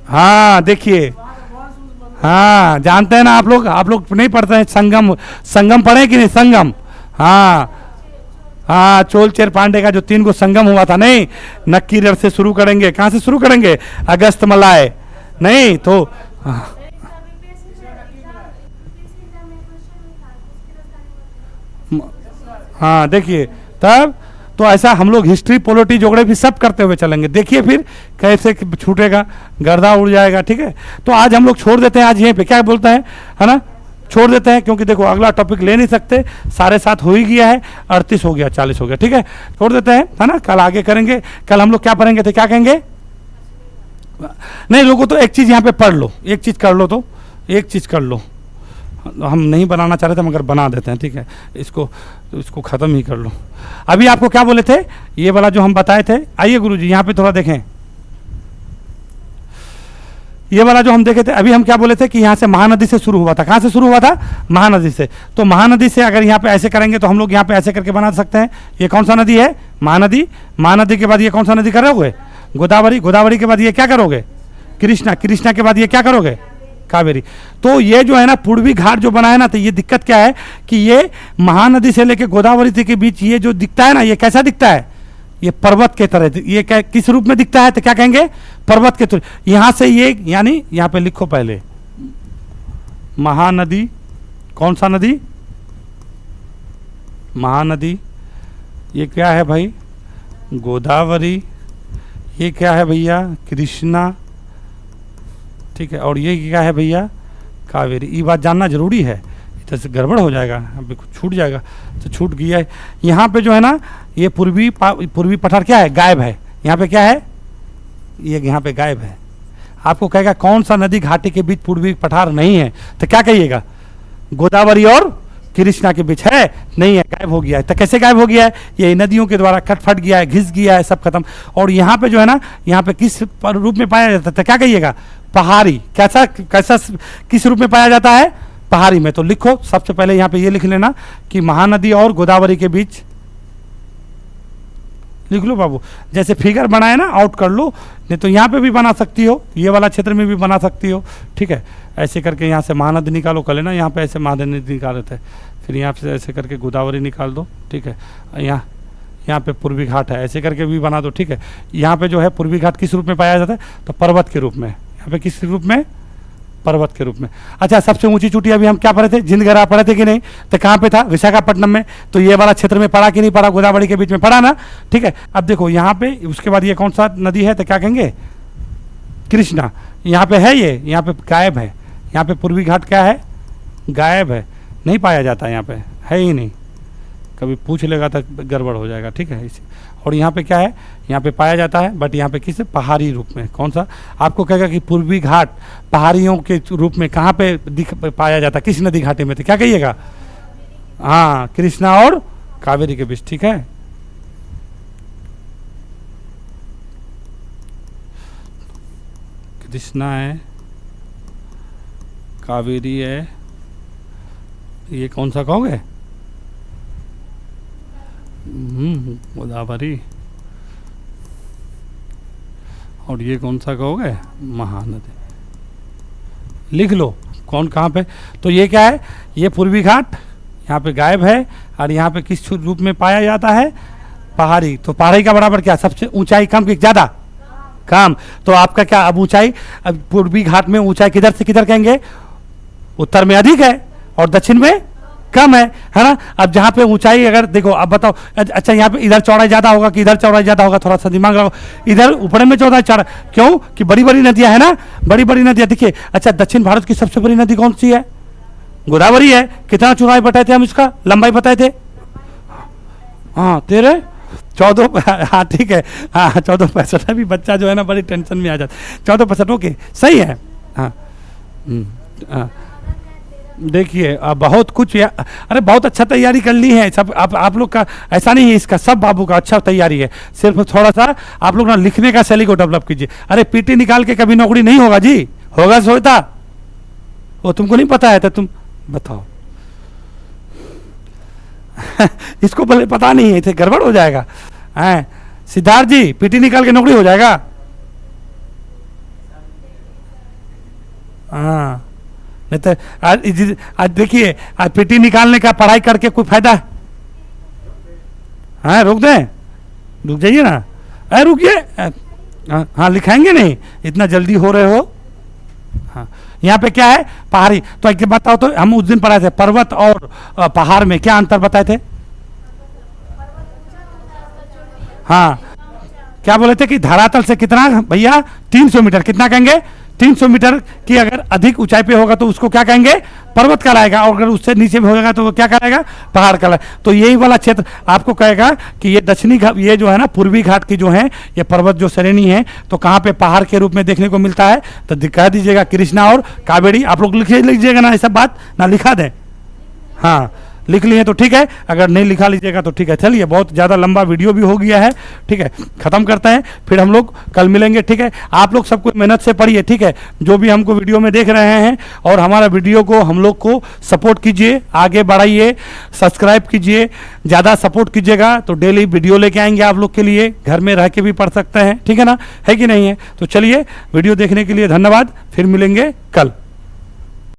हाँ देखिए, हाँ जानते हैं ना आप लोग नहीं पढ़ते हैं, संगम पढ़े कि नहीं, संगम, हाँ हाँ चोल चेर पांडे का जो 3 गो संगम हुआ था, नहीं नक्कीरर से शुरू करेंगे, कहाँ से शुरू करेंगे, अगस्त मलाय, नहीं तो हाँ देखिए तब तो ऐसा हम लोग हिस्ट्री, पॉलिटी, ज्योग्राफी सब करते हुए चलेंगे। देखिए फिर कैसे छूटेगा, गर्दा उड़ जाएगा, ठीक है। तो आज हम लोग छोड़ देते हैं, आज यहीं पे क्या बोलते हैं, है ना, छोड़ देते हैं, क्योंकि देखो अगला टॉपिक ले नहीं सकते, 7:30 हो ही गया है, 38 हो गया, 40 हो गया, ठीक है। छोड़ देते हैं, है ना, कल आगे करेंगे। कल हम लोग क्या पढ़ेंगे थे, क्या कहेंगे, नहीं लोगों तो एक चीज़ यहाँ पे पढ़ लो, एक चीज़ कर लो, तो एक चीज़ कर लो, हम नहीं बनाना चाह रहे थे मगर बना देते हैं, ठीक है। इसको ख़त्म ही कर लो। अभी आपको क्या बोले थे, ये वाला जो हम बताए थे, आइए गुरुजी यहाँ पे थोड़ा देखें, ये वाला जो हम देखे थे, अभी हम क्या बोले थे कि यहाँ से महानदी से शुरू हुआ था। कहाँ से शुरू हुआ था, महानदी से। तो महानदी से अगर यहाँ पे ऐसे करेंगे तो हम लोग यहाँ पे ऐसे करके बना सकते हैं। ये कौन सा नदी है, महानदी। महानदी के बाद ये कौन सा नदी करोगे, गोदावरी। गोदावरी के बाद ये क्या करोगे, कृष्णा। कृष्णा के बाद ये क्या करोगे, कावेरी। तो ये जो है ना पूर्वी घाट जो बना है ना, तो ये दिक्कत क्या है कि ये महानदी से लेके गोदावरी के बीच ये जो दिखता है ना, ये कैसा दिखता है, ये पर्वत के तरह। ये क्या किस रूप में दिखता है, तो क्या कहेंगे, पर्वत के तरह। यहां से ये, यानी यहां पे लिखो पहले, महानदी, कौन सा नदी, महानदी। ये क्या है भाई, गोदावरी। ये क्या है भैया, कृष्णा, ठीक है। और ये क्या है भैया, कावेरी। ये बात जानना जरूरी है, इधर से गड़बड़ हो जाएगा, अभी कुछ छूट जाएगा तो छूट गया है। यहाँ पे जो है ना ये पूर्वी पठार क्या है, गायब है। यहाँ पे क्या है, ये यहाँ पे गायब है। आपको कहेगा कौन सा नदी घाटी के बीच पूर्वी पठार नहीं है, तो क्या कहिएगा, गोदावरी और कृष्णा के बीच है, नहीं है, गायब हो गया है। तो कैसे गायब हो गया है, ये नदियों के द्वारा कट फट गया है, घिस गया है, सब खत्म। और यहाँ पे जो है ना, यहाँ पे किस रूप में पाया जाता है, तो क्या कहिएगा, पहाड़ी। कैसा कैसा किस रूप में पाया जाता है, पहाड़ी में। तो लिखो सबसे पहले यहाँ पे ये लिख लेना कि महानदी और गोदावरी के बीच, लिख लो बाबू, जैसे फिगर बनाए ना आउट कर लो, नहीं तो यहाँ पे भी बना सकती हो, ये वाला क्षेत्र में भी बना सकती हो, ठीक है। ऐसे करके यहाँ से महानदी निकालो, कर लेना, यहाँ पे ऐसे महानदी निकाले थे, फिर यहाँ से ऐसे करके गोदावरी निकाल दो, ठीक है। यहाँ पे पूर्वी घाट है, ऐसे करके भी बना दो, ठीक है। यहाँ पे जो है पूर्वी घाट किस रूप में पाया जाता है, तो पर्वत के रूप में। यहाँ पे किस रूप में, पर्वत के रूप में। अच्छा, सबसे ऊंची चोटी अभी हम क्या पढ़े थे, जिंदगरा पढ़े थे कि नहीं, तो कहाँ पे था, विशाखापट्टनम में। तो ये वाला क्षेत्र में पड़ा कि नहीं पड़ा, गोदावरी के बीच में पड़ा ना, ठीक है। अब देखो यहाँ पे, उसके बाद ये कौन सा नदी है, तो क्या कहेंगे, कृष्णा। यहाँ पे है, ये यहाँ पे गायब है, यहाँ पे पूर्वी घाट क्या है, गायब है, नहीं पाया जाता, यहाँ पे है ही नहीं, कभी पूछ लेगा तो गड़बड़ हो जाएगा, ठीक है। इसी और यहाँ पे क्या है, यहाँ पे पाया जाता है, बट यहाँ पे किस पहाड़ी रूप में, कौन सा, आपको कहेगा कि पूर्वी घाट पहाड़ियों के रूप में कहाँ पे पाया जाता है, किस नदी घाटी में, तो क्या कहिएगा, हाँ, कृष्णा और कावेरी के बीच, ठीक है। कृष्णा है, कावेरी है, ये कौन सा कहोगे, गोदावरी, और ये कौन सा कहोगे, महानदी। लिख लो कौन कहाँ पे, तो ये क्या है, ये पूर्वी घाट यहाँ पे गायब है, और यहाँ पे किस रूप में पाया जाता है, पहाड़ी। तो पहाड़ी का बराबर क्या, सबसे ऊंचाई कम कि ज्यादा, कम। तो आपका क्या, अब ऊंचाई, अब पूर्वी घाट में ऊंचाई किधर से किधर कहेंगे, उत्तर में अधिक है और दक्षिण में कम है ना। अब जहाँ पे ऊंचाई, अगर देखो, अब बताओ, अच्छा यहाँ पे इधर चौड़ाई ज्यादा होगा कि इधर चौड़ाई ज्यादा होगा, थोड़ा सा दिमाग लगाओ, इधर ऊपर में चौड़ाई चढ़ा, क्यों कि बड़ी बड़ी नदियां है ना, बड़ी बड़ी नदियां। देखिए, अच्छा, दक्षिण भारत की सबसे बड़ी नदी कौन सी है, गोदावरी है। कितना चौड़ाई बताए थे हम, इसका लंबाई बताए थे, हाँ 14, हाँ ठीक है, हाँ 1465। अभी बच्चा जो है ना बड़ी टेंशन में आ जाता है, 1465, ओके सही है, हाँ। देखिए, बहुत कुछ अरे बहुत अच्छा तैयारी कर ली है सब, आप लोग का ऐसा नहीं है, इसका सब बाबू का अच्छा तैयारी है, सिर्फ थोड़ा सा आप लोग ना लिखने का शैली को डेवलप कीजिए। अरे पीटी निकाल के कभी नौकरी नहीं होगा जी, होगा सोचता, वो तुमको नहीं पता है तो तुम बताओ। इसको पहले पता नहीं है, इसे गड़बड़ हो जाएगा। सिद्धार्थ जी, पीटी निकाल के नौकरी हो जाएगा, हाँ। नहीं तो आज देखिए, आज पीटी निकालने का पढ़ाई करके कोई फायदा है, हाँ रोक दें, रुक जाइए ना, अरे रुकिए, हाँ लिखाएंगे नहीं, इतना जल्दी हो रहे हो, हाँ। यहाँ पे क्या है, पहाड़ी। तो एक बताओ, तो हम उस दिन पढ़ाए थे पर्वत और पहाड़ में क्या अंतर बताए थे, हाँ क्या बोले थे कि धरातल से कितना भैया, 300 मीटर, कितना कहेंगे, 300 मीटर की अगर अधिक ऊंचाई पे होगा तो उसको क्या कहेंगे, पर्वत कहलाएगा, और अगर उससे नीचे में होगा तो वो क्या कहलाएगा, पहाड़ कहलाएगा। तो यही वाला क्षेत्र आपको कहेगा कि ये दक्षिणी घाट, ये जो है ना पूर्वी घाट की जो है ये पर्वत जो श्रेणी है, तो कहाँ पे पहाड़ के रूप में देखने को मिलता है, तो कह दीजिएगा कृष्णा और कावेरी। आप लोग लीजिएगा ना, ऐसा बात ना लिखा दें, हाँ लिख लिए तो ठीक है, अगर नहीं लिखा लीजिएगा तो ठीक है। चलिए, बहुत ज़्यादा लंबा वीडियो भी हो गया है, ठीक है, ख़त्म करते हैं, फिर हम लोग कल मिलेंगे, ठीक है। आप लोग सबको मेहनत से पढ़िए, ठीक है, जो भी हमको वीडियो में देख रहे हैं, और हमारा वीडियो को हम लोग को सपोर्ट कीजिए, आगे बढ़ाइए, सब्सक्राइब कीजिए, ज़्यादा सपोर्ट कीजिएगा तो डेली वीडियो लेके आएंगे आप लोग के लिए, घर में रह के भी पढ़ सकते हैं, ठीक है ना, है कि नहीं है। तो चलिए, वीडियो देखने के लिए धन्यवाद, फिर मिलेंगे कल।